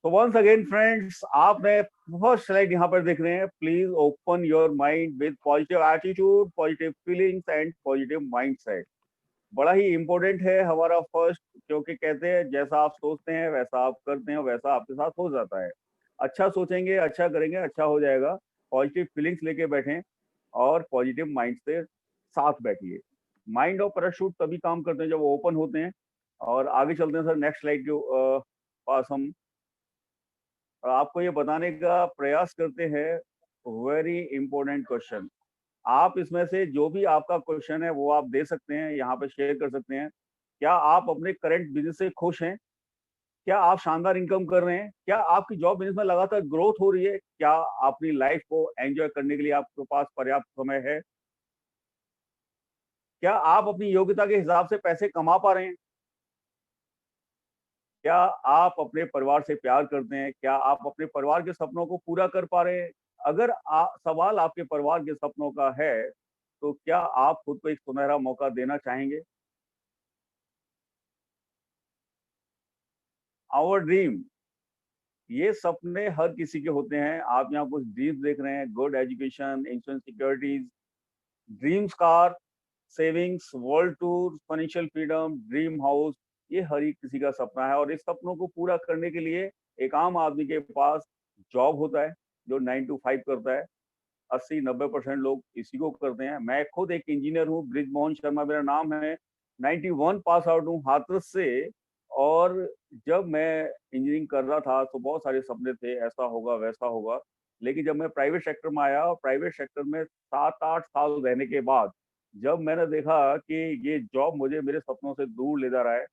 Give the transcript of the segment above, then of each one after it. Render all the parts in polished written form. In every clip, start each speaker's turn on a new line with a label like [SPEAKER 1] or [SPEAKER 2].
[SPEAKER 1] तो once again friends, आपने first slide यहाँ पर देख रहे हैं। Please open your mind with positive attitude, positive feelings and positive mindset. बड़ा ही इंपॉर्टेंट है हमारा फर्स्ट, क्योंकि कहते हैं जैसा आप सोचते हैं वैसा आप करते हैं, वैसा आपके साथ हो जाता है। अच्छा सोचेंगे, अच्छा करेंगे, अच्छा हो जाएगा। पॉजिटिव फीलिंग्स लेके बैठें और पॉजिटिव माइंड से साथ बैठिए। माइंड और पैराशूट तभी काम करते हैं जब वो ओपन होते हैं। और आगे चलते हैं सर, नेक्स्ट स्लाइड के पास हम आपको ये बताने का प्रयास करते हैं। Very important question. आप इसमें से जो भी आपका क्वेश्चन है वो आप दे सकते हैं, यहाँ पे शेयर कर सकते हैं। क्या आप अपने करंट बिजनेस से खुश हैं? क्या आप शानदार इनकम कर रहे हैं? क्या आपकी जॉब बिजनेस में लगातार ग्रोथ हो रही है? क्या अपनी लाइफ को एंजॉय करने के लिए आपके पास पर्याप्त समय है? क्या आप अपनी योग्यता के हिसाब से पैसे कमा पा रहे हैं? क्या आप अपने परिवार से प्यार करते हैं? क्या आप अपने परिवार के सपनों को पूरा कर पा रहे हैं? अगर सवाल आपके परिवार के सपनों का है, तो क्या आप खुद को एक सुनहरा मौका देना चाहेंगे? आवर ड्रीम, ये सपने हर किसी के होते हैं। आप यहाँ कुछ ड्रीम्स देख रहे हैं: good education, insurance securities, dreams car, savings, world tour, financial freedom, dream house. ये हर एक किसी का सपना है, और इस सपनों को पूरा करने के लिए एक आम आदमी के पास जॉब होता है, जो 9 to 5 करता है। 80-90% लोग इसी को करते हैं। मैं खुद एक इंजीनियर हूँ, ब्रिज मोहन शर्मा मेरा नाम है। 91 पास आउट हूँ हाथरस से। और जब मैं इंजीनियरिंग कर रहा था तो बहुत सारे सपने थे, ऐसा होगा वैसा होगा। लेकिन जब मैं प्राइवेट सेक्टर में आया, और प्राइवेट सेक्टर में 7-8 साल रहने के बाद जब मैंने देखा कि ये जॉब मुझे मेरे सपनों से दूर ले जा रहा है,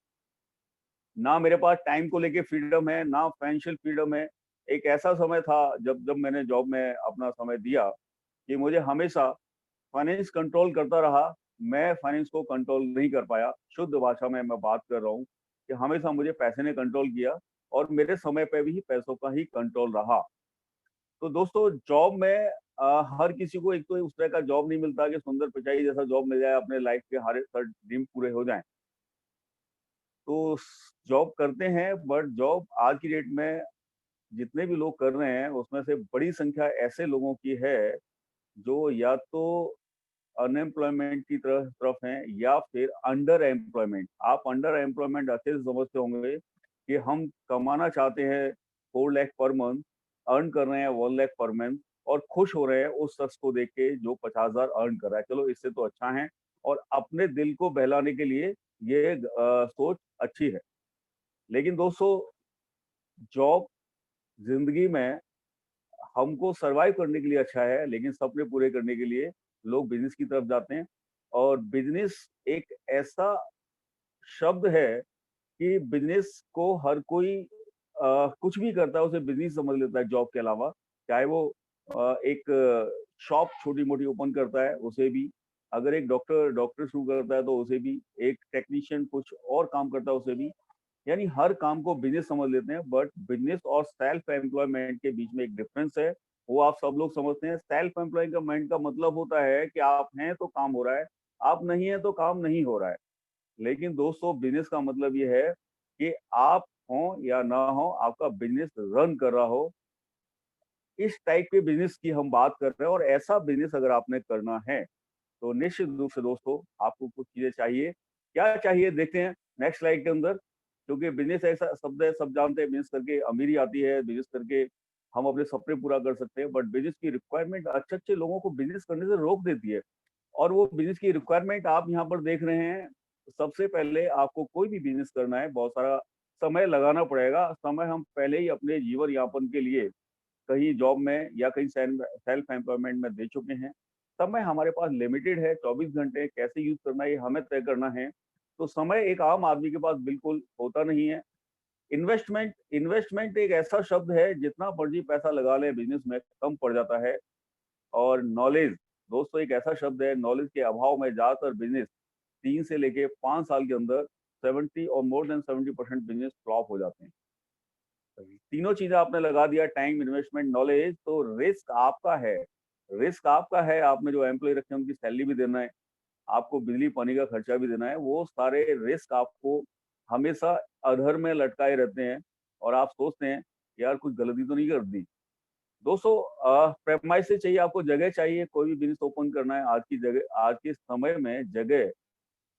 [SPEAKER 1] ना मेरे पास टाइम को लेके फ्रीडम है, ना फाइनेंशियल फ्रीडम है। एक ऐसा समय था जब जब मैंने जॉब में अपना समय दिया कि मुझे हमेशा फाइनेंस कंट्रोल करता रहा। मैं फाइनेंस को कंट्रोल नहीं कर पाया। शुद्ध भाषा में मैं बात कर रहा हूँ कि हमेशा मुझे पैसे ने कंट्रोल किया, और मेरे समय पे भी पैसों का ही कंट्रोल रहा। तो दोस्तों, जॉब में हर किसी को एक तो उस तरह का जॉब नहीं मिलता कि सुंदर पिचाई जैसा जॉब मिल जाए, अपने लाइफ के हर एक ड्रीम पूरे हो जाएं। तो जॉब करते हैं, बट जॉब आज की डेट में जितने भी लोग कर रहे हैं उसमें से बड़ी संख्या ऐसे लोगों की है जो या तो अनएम्प्लॉयमेंट की तरफ तरफ हैं, या फिर अंडर एम्प्लॉयमेंट। आप अंडर एम्प्लॉयमेंट अच्छे से समझते होंगे कि हम कमाना चाहते हैं 4 लाख पर मंथ, अर्न कर रहे हैं 1 लाख पर मंथ, और खुश हो रहे हैं उस शख्स को देख के जो 50,000 अर्न कर रहा है। चलो, इससे तो अच्छा है। और अपने दिल को बहलाने के लिए ये सोच अच्छी है। लेकिन दोस्तों, जॉब जिंदगी में हमको सरवाइव करने के लिए अच्छा है, लेकिन सपने पूरे करने के लिए लोग बिजनेस की तरफ जाते हैं। और बिजनेस एक ऐसा शब्द है कि बिजनेस को हर कोई कुछ भी करता है उसे बिजनेस समझ लेता है जॉब के अलावा। चाहे वो एक शॉप छोटी मोटी ओपन करता है उसे भी, अगर एक डॉक्टर डॉक्टर शुरू करता है तो उसे भी, एक टेक्नीशियन कुछ और काम करता है उसे भी। यानी हर काम को बिजनेस समझ लेते हैं। बट बिजनेस और सेल्फ एम्प्लॉयमेंट के बीच में एक डिफरेंस है, वो आप सब लोग समझते हैं। सेल्फ एम्प्लॉयमेंट का मतलब होता है कि आप हैं तो काम हो रहा है, आप नहीं है तो काम नहीं हो रहा है। लेकिन दोस्तों, बिजनेस का मतलब ये है कि आप हो या ना हो, आपका बिजनेस रन कर रहा हो। इस टाइप के बिजनेस की हम बात कर रहे हैं, और ऐसा बिजनेस अगर आपने करना है तो निश्चित रूप से दोस्तों आपको कुछ चीजें चाहिए। क्या चाहिए देखते हैं नेक्स्ट स्लाइड के अंदर। क्योंकि बिजनेस ऐसा शब्द है, सब जानते हैं बिजनेस करके अमीरी आती है, बिजनेस करके हम अपने सपने पूरा कर सकते हैं। बट बिजनेस की रिक्वायरमेंट अच्छे अच्छे लोगों को बिजनेस करने से रोक देती है। और वो बिजनेस की रिक्वायरमेंट आप यहाँ पर देख रहे हैं। सबसे पहले आपको कोई भी बिजनेस करना है, बहुत सारा समय लगाना पड़ेगा। समय हम पहले ही अपने जीवन यापन के लिए कहीं जॉब में या कहीं सेल्फ एम्प्लॉयमेंट में दे चुके हैं। समय हमारे पास लिमिटेड है, 24 घंटे कैसे यूज करना है ये हमें तय करना है। तो समय एक आम आदमी के पास बिल्कुल होता नहीं है। इन्वेस्टमेंट इन्वेस्टमेंट एक ऐसा शब्द है, जितना मर्जी पैसा लगा ले बिजनेस में कम पड़ जाता है। और नॉलेज दोस्तों एक ऐसा शब्द है, नॉलेज के अभाव में ज्यादातर बिजनेस 3 से लेके 5 साल के अंदर 70 और मोर देन 70% बिजनेस फ्लॉप हो जाते हैं। तीनों चीजें आपने लगा दिया, टाइम, इन्वेस्टमेंट, नॉलेज, तो रिस्क आपका है। रिस्क आपका है। आपने जो एम्प्लॉय रखे हैं उनकी सैलरी भी देना है, आपको बिजली पानी का खर्चा भी देना है। वो सारे रिस्क आपको हमेशा अधर में लटकाए रहते हैं। और आप सोचते हैं यार कुछ गलती तो नहीं कर दी। दोस्तों प्रेमाइस से चाहिए, आपको जगह चाहिए, कोई भी बिजनेस ओपन करना है आज की जगह, आज के समय में जगह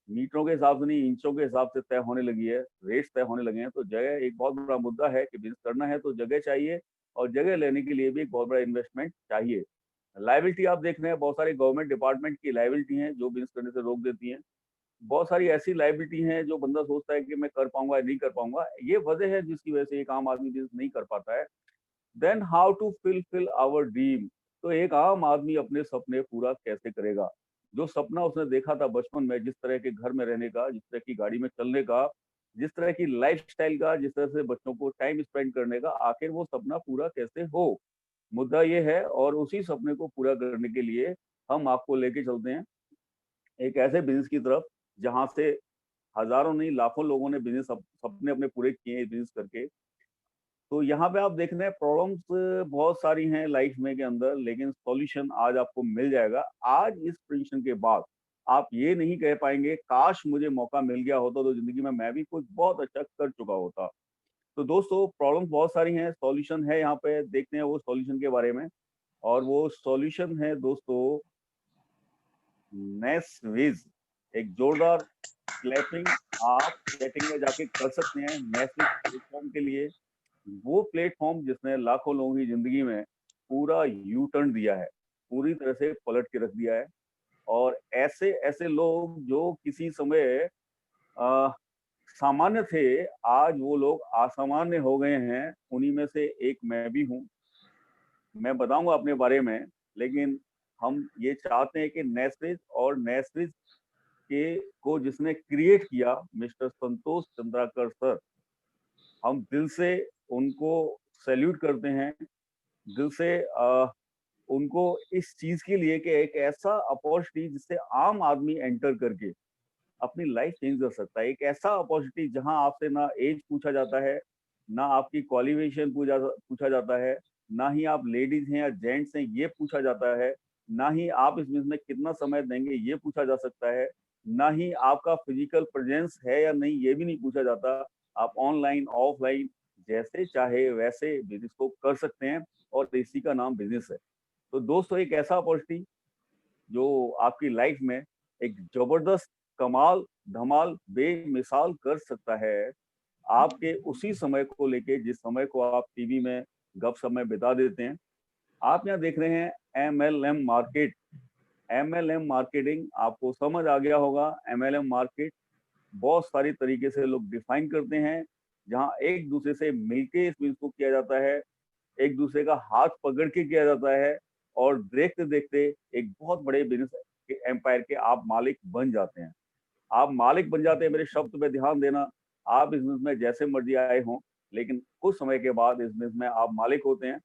[SPEAKER 1] मीटरों के हिसाब से नहीं, इंचों के हिसाब से तय होने लगी है, रेट्स तय होने लगे हैं। तो जगह एक बहुत बड़ा मुद्दा है कि बिजनेस करना है तो जगह चाहिए, और जगह लेने के लिए भी एक बहुत बड़ा इन्वेस्टमेंट चाहिए। लायबिलिटी आप देख रहे हैं, बहुत सारे गवर्नमेंट डिपार्टमेंट की लायबिलिटी हैं जो बिजनेस करने से रोक देती हैं। बहुत सारी ऐसी लायबिलिटी हैं जो बंदा सोचता है कि मैं कर पाऊंगा या नहीं कर पाऊंगा, ये वजह है जिसकी वजह से एक आम आदमी बिजनेस नहीं कर पाता है। Then how to fulfil our dream. तो एक आम आदमी अपने सपने पूरा कैसे करेगा? जो सपना उसने देखा था बचपन में, जिस तरह के घर में रहने का, जिस तरह की गाड़ी में चलने का, जिस तरह की लाइफस्टाइल का, जिस तरह से बच्चों को टाइम स्पेंड करने का, आखिर वो सपना पूरा कैसे हो? मुद्दा ये है, और उसी सपने को पूरा करने के लिए हम आपको लेके चलते हैं एक ऐसे बिजनेस की तरफ जहां से हजारों नहीं लाखों लोगों ने बिजनेस सपने अपने पूरे किए हैं बिजनेस करके। तो यहाँ पे आप देख रहे हैं प्रॉब्लम्स बहुत सारी हैं लाइफ में के अंदर, लेकिन सॉल्यूशन आज आपको मिल जाएगा। आज इस प्रेजेंटेशन के बाद आप ये नहीं कह पाएंगे काश मुझे मौका मिल गया होता तो जिंदगी में मैं भी कुछ बहुत अच्छा कर चुका होता। तो दोस्तों प्रॉब्लम्स बहुत सारी हैं, सॉल्यूशन है यहाँ पे, देखते हैं वो सॉल्यूशन के बारे में। और वो सॉल्यूशन है दोस्तों नेस्विज। एक जोरदार क्लैपिंग आप चैटिंग में जाके कर सकते हैं नेस्विज प्लेटफॉर्म के लिए। वो प्लेटफॉर्म जिसने लाखों लोगों की जिंदगी में पूरा यू टर्न दिया है, पूरी तरह से पलट के रख दिया है। और ऐसे ऐसे लोग जो किसी समय अ, सामान्य थे, आज वो लोग असामान्य हो गए हैं। उन्हीं में से एक मैं भी हूँ, मैं बताऊंगा अपने बारे में। लेकिन हम ये चाहते हैं कि नेस्विज और नेस्विज के को जिसने क्रिएट किया मिस्टर संतोष चंद्राकर सर, हम दिल से उनको सैल्यूट करते हैं, दिल से उनको इस चीज के लिए कि एक ऐसा अपॉर्चुनिटी जिससे आम आदमी एंटर करके अपनी लाइफ चेंज कर सकता है। एक ऐसा अपॉर्चुनिटी जहां आपसे ना एज पूछा जाता है, ना आपकी क्वालिफिकेशन पूछा जाता है, ना ही आप लेडीज हैं या जेंट्स हैं ये पूछा जाता है, ना ही आप इस बिजनेस में कितना समय देंगे ये पूछा जा सकता है, ना ही आपका फिजिकल प्रेजेंस है या नहीं ये भी नहीं पूछा जाता। आप ऑनलाइन ऑफलाइन जैसे चाहे वैसे बिजनेस को कर सकते हैं, और इसी का नाम बिजनेस है। तो दोस्तों एक ऐसा अपॉर्चुनिटी जो आपकी लाइफ में एक जबरदस्त कमाल धमाल बेमिसाल कर सकता है, आपके उसी समय को लेके जिस समय को आप टीवी में गप समय बिता देते हैं। आप यहाँ देख रहे हैं एमएलएम मार्केट। एमएलएम मार्केटिंग आपको समझ आ गया होगा। एमएलएम मार्केट बहुत सारी तरीके से लोग डिफाइन करते हैं, जहाँ एक दूसरे से मिलके इस बिजनेस को किया जाता है, एक दूसरे का हाथ पकड़ के किया जाता है, और देखते देखते एक बहुत बड़े बिजनेस के एम्पायर के आप मालिक बन जाते हैं। आप मालिक बन जाते हैं, मेरे शब्द पे ध्यान देना। आप इस बिजनेस में जैसे मर्जी आए हों, लेकिन कुछ समय के बाद इस बिजनेस में आप मालिक होते हैं,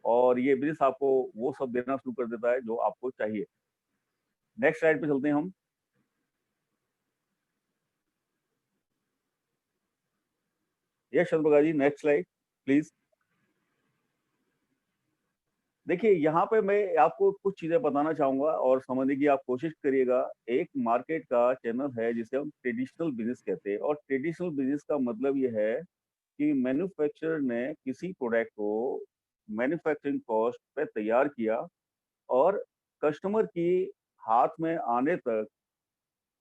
[SPEAKER 1] और ये बिजनेस आपको वो सब देना शुरू कर देता है जो आपको चाहिए। नेक्स्ट स्लाइड पे चलते हैं हम। यश चंद्रप्रकाश जी नेक्स्ट स्लाइड प्लीज। देखिए यहाँ पे मैं आपको कुछ चीजें बताना चाहूंगा और समझने की आप कोशिश करिएगा। एक मार्केट का चैनल है जिसे हम ट्रेडिशनल बिजनेस कहते हैं, और ट्रेडिशनल बिजनेस का मतलब ये है कि मैन्युफैक्चरर ने किसी प्रोडक्ट को मैन्युफैक्चरिंग कॉस्ट पे तैयार किया, और कस्टमर की हाथ में आने तक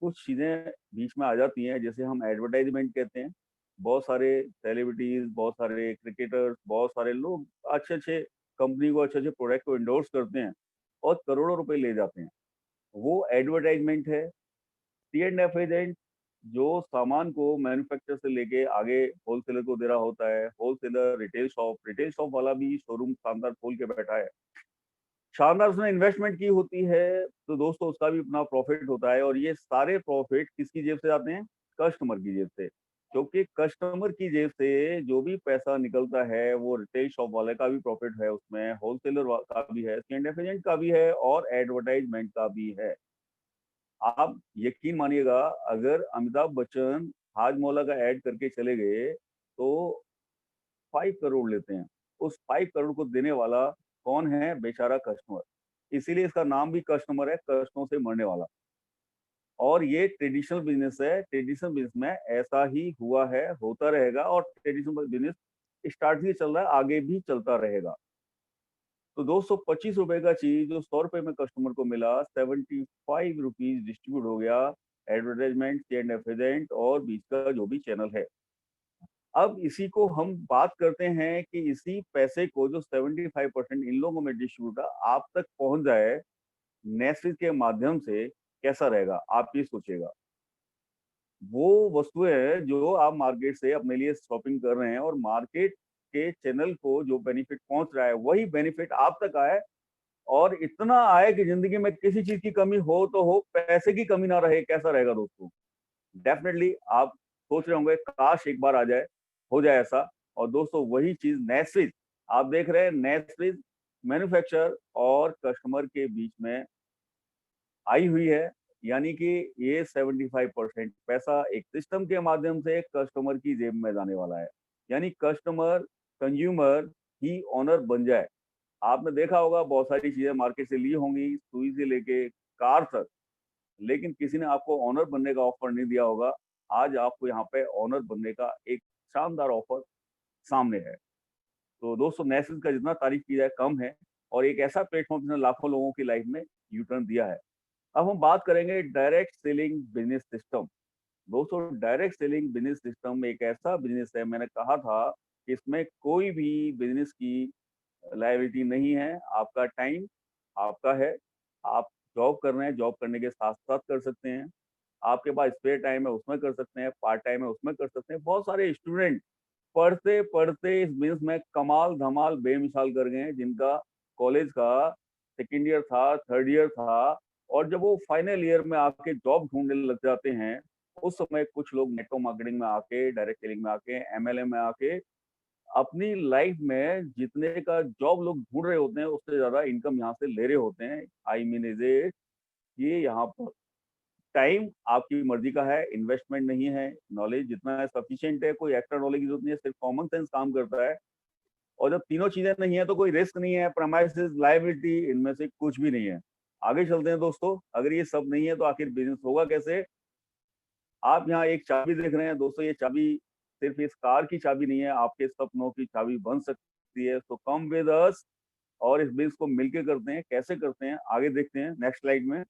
[SPEAKER 1] कुछ चीजें बीच में आ जाती हैं, जैसे हम एडवर्टाइजमेंट कहते हैं। बहुत सारे सेलिब्रिटीज, बहुत सारे क्रिकेटर्स, बहुत सारे लोग अच्छे अच्छे कंपनी को अच्छे अच्छे प्रोडक्ट को इंडोर्स करते हैं और करोड़ों रुपए ले जाते हैं। वो एडवर्टाइजमेंट है। सी एंड एफ एजेंट जो सामान को मैन्युफैक्चर से लेके आगे होलसेलर को दे रहा होता है, होलसेलर रिटेल शॉप वाला भी शोरूम शानदार खोल के बैठा है, शानदार उसने इन्वेस्टमेंट की होती है, तो दोस्तों उसका भी अपना प्रॉफिट होता है। और ये सारे प्रॉफिट किसकी जेब से आते हैं? कस्टमर की जेब से। क्योंकि कस्टमर की जेब से जो भी पैसा निकलता है वो रिटेल शॉप वाले का भी प्रॉफिट है, उसमें होलसेलर का भी है, सी एंड एफ एजेंट का भी है, और एडवर्टाइजमेंट का भी है। आप यकीन मानिएगा, अगर अमिताभ बच्चन हाजमौला का ऐड करके चले गए तो 5 करोड़ लेते हैं। उस 5 करोड़ को देने वाला कौन है? बेचारा कस्टमर। इसीलिए इसका नाम भी कस्टमर है, कष्टों से मरने वाला। और ये ट्रेडिशनल बिजनेस है। ट्रेडिशनल बिजनेस में ऐसा ही हुआ है, होता रहेगा, और ट्रेडिशनल बिजनेस स्टार्ट ही चल रहा है, आगे भी चलता रहेगा। तो 225 रुपए का चीज जो 100 रुपए में कस्टमर को मिला, 75 रुपीज डिस्ट्रीब्यूट हो गया एडवर्टाइजमेंट, C&F एजेंट और बीच का जो भी चैनल है। अब इसी को हम बात करते हैं कि इसी पैसे को जो 75% इन लोगों में डिस्ट्रीब्यूट आप तक पहुंच जाए नेटफ्लिक्स के माध्यम से, कैसा रहेगा आप ये सोचिएगा। वो वस्तुएं हैं जो आप मार्केट से अपने लिए शॉपिंग कर रहे हैं और मार्केट के चैनल को जो बेनिफिट पहुंच रहा है वही बेनिफिट आप तक आए, और इतना आए कि जिंदगी में किसी चीज की कमी हो तो हो, पैसे की कमी ना रहे। कैसा रहेगा दोस्तों? डेफिनेटली आप सोच रहे होंगे काश एक बार आ जाए, हो जाए ऐसा। और दोस्तों वही चीज नेटफ्लिक्स, आप देख रहे हैं नेटफ्लिक्स मैन्युफैक्चरर और कस्टमर के बीच में आई हुई है। यानी कि ये 75% पैसा एक सिस्टम के माध्यम से कस्टमर की जेब में जाने वाला है। यानी कस्टमर, कंज्यूमर ही ओनर बन जाए। आपने देखा होगा बहुत सारी चीजें मार्केट से ली होंगी, सुई से लेके कार तक, लेकिन किसी ने आपको ओनर बनने का ऑफर नहीं दिया होगा। आज आपको यहाँ पे ओनर बनने का एक शानदार ऑफर सामने है। तो दोस्तों नेटफ्लिक्स का जितना तारीफ की जाए कम है, और एक ऐसा प्लेटफॉर्म जिसने लाखों लोगों की लाइफ में यू टर्न दिया है। अब हम बात करेंगे डायरेक्ट सेलिंग बिजनेस सिस्टम। दोस्तों डायरेक्ट सेलिंग बिजनेस सिस्टम एक ऐसा बिजनेस है, मैंने कहा था कि इसमें कोई भी बिजनेस की लायबिलिटी नहीं है। आपका टाइम आपका है, आप जॉब कर रहे हैं, जॉब करने के साथ साथ कर सकते हैं। आपके पास स्पेयर टाइम है उसमें कर सकते हैं, पार्ट टाइम है उसमें कर सकते हैं। बहुत सारे स्टूडेंट पढ़ते पढ़ते इस बिजनेस में कमाल धमाल बेमिसाल कर गए हैं, जिनका कॉलेज का सेकेंड ईयर था, थर्ड ईयर था, और जब वो फाइनल ईयर में आके जॉब ढूंढने लग जाते हैं, उस समय कुछ लोग नेटवर्क मार्केटिंग में आके, डायरेक्ट सेलिंग में आके, MLM में आके अपनी लाइफ में जितने का जॉब लोग ढूंढ रहे होते हैं उससे ज्यादा इनकम यहाँ से ले रहे होते हैं। आई मीन इज इट, ये यहाँ पर टाइम आपकी मर्जी का है, इन्वेस्टमेंट नहीं है, नॉलेज जितना है सफिशिएंट है, कोई एक्स्ट्रा नॉलेज की जरूरत नहीं है, सिर्फ कॉमन सेंस काम करता है। और जब तीनों चीजें नहीं है तो कोई रिस्क नहीं है, प्रेमाइसेस, लायबिलिटी, इनमें से कुछ भी नहीं है। आगे चलते हैं दोस्तों। अगर ये सब नहीं है तो आखिर बिजनेस होगा कैसे? आप यहाँ एक चाबी देख रहे हैं दोस्तों, ये चाबी सिर्फ इस कार की चाबी नहीं है, आपके सपनों की चाबी बन सकती है। तो कम विद अस और इस बिजनेस को मिलके करते हैं। कैसे करते हैं आगे देखते हैं नेक्स्ट स्लाइड में।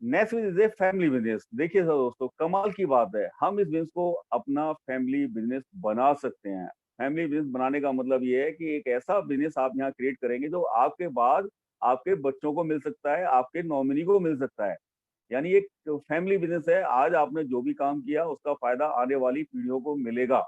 [SPEAKER 1] Next is a family business. देखिए सर दोस्तों, कमाल की बात है, हम इस बिजनेस को अपना फैमिली बिजनेस बना सकते हैं। फैमिली बिजनेस बनाने का मतलब ये है कि एक ऐसा बिजनेस आप यहाँ क्रिएट करेंगे जो आपके बाद आपके बच्चों को मिल सकता है, आपके नॉमिनी को मिल सकता है। यानी एक फैमिली बिजनेस है। आज आपने जो भी काम किया उसका फायदा आने वाली पीढ़ियों को मिलेगा,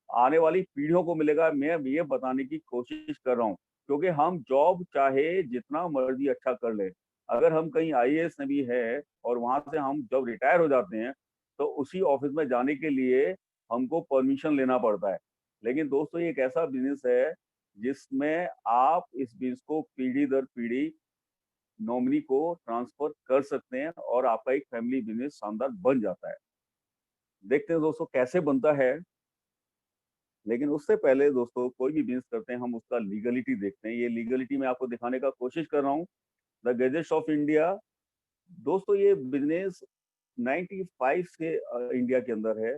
[SPEAKER 1] आने वाली पीढ़ियों को मिलेगा। मैं ये बताने की कोशिश कर रहा हूँ, क्योंकि हम जॉब चाहे जितना मर्जी अच्छा कर ले, अगर हम कहीं IAS में भी है और वहां से हम जब रिटायर हो जाते हैं तो उसी ऑफिस में जाने के लिए हमको परमिशन लेना पड़ता है। लेकिन दोस्तों ये एक ऐसा बिजनेस है जिसमें आप इस बिजनेस को पीढ़ी दर पीढ़ी नॉमिनी को ट्रांसफर कर सकते हैं और आपका एक फैमिली बिजनेस शानदार बन जाता है। देखते हैं दोस्तों कैसे बनता है। लेकिन उससे पहले दोस्तों कोई भी बिजनेस करते हैं हम उसका लीगलिटी देखते हैं। ये लीगलिटी मैं आपको दिखाने का कोशिश कर रहा हूँ। The gadgets of India. दोस्तों ये बिजनेस 95 से इंडिया के अंदर है।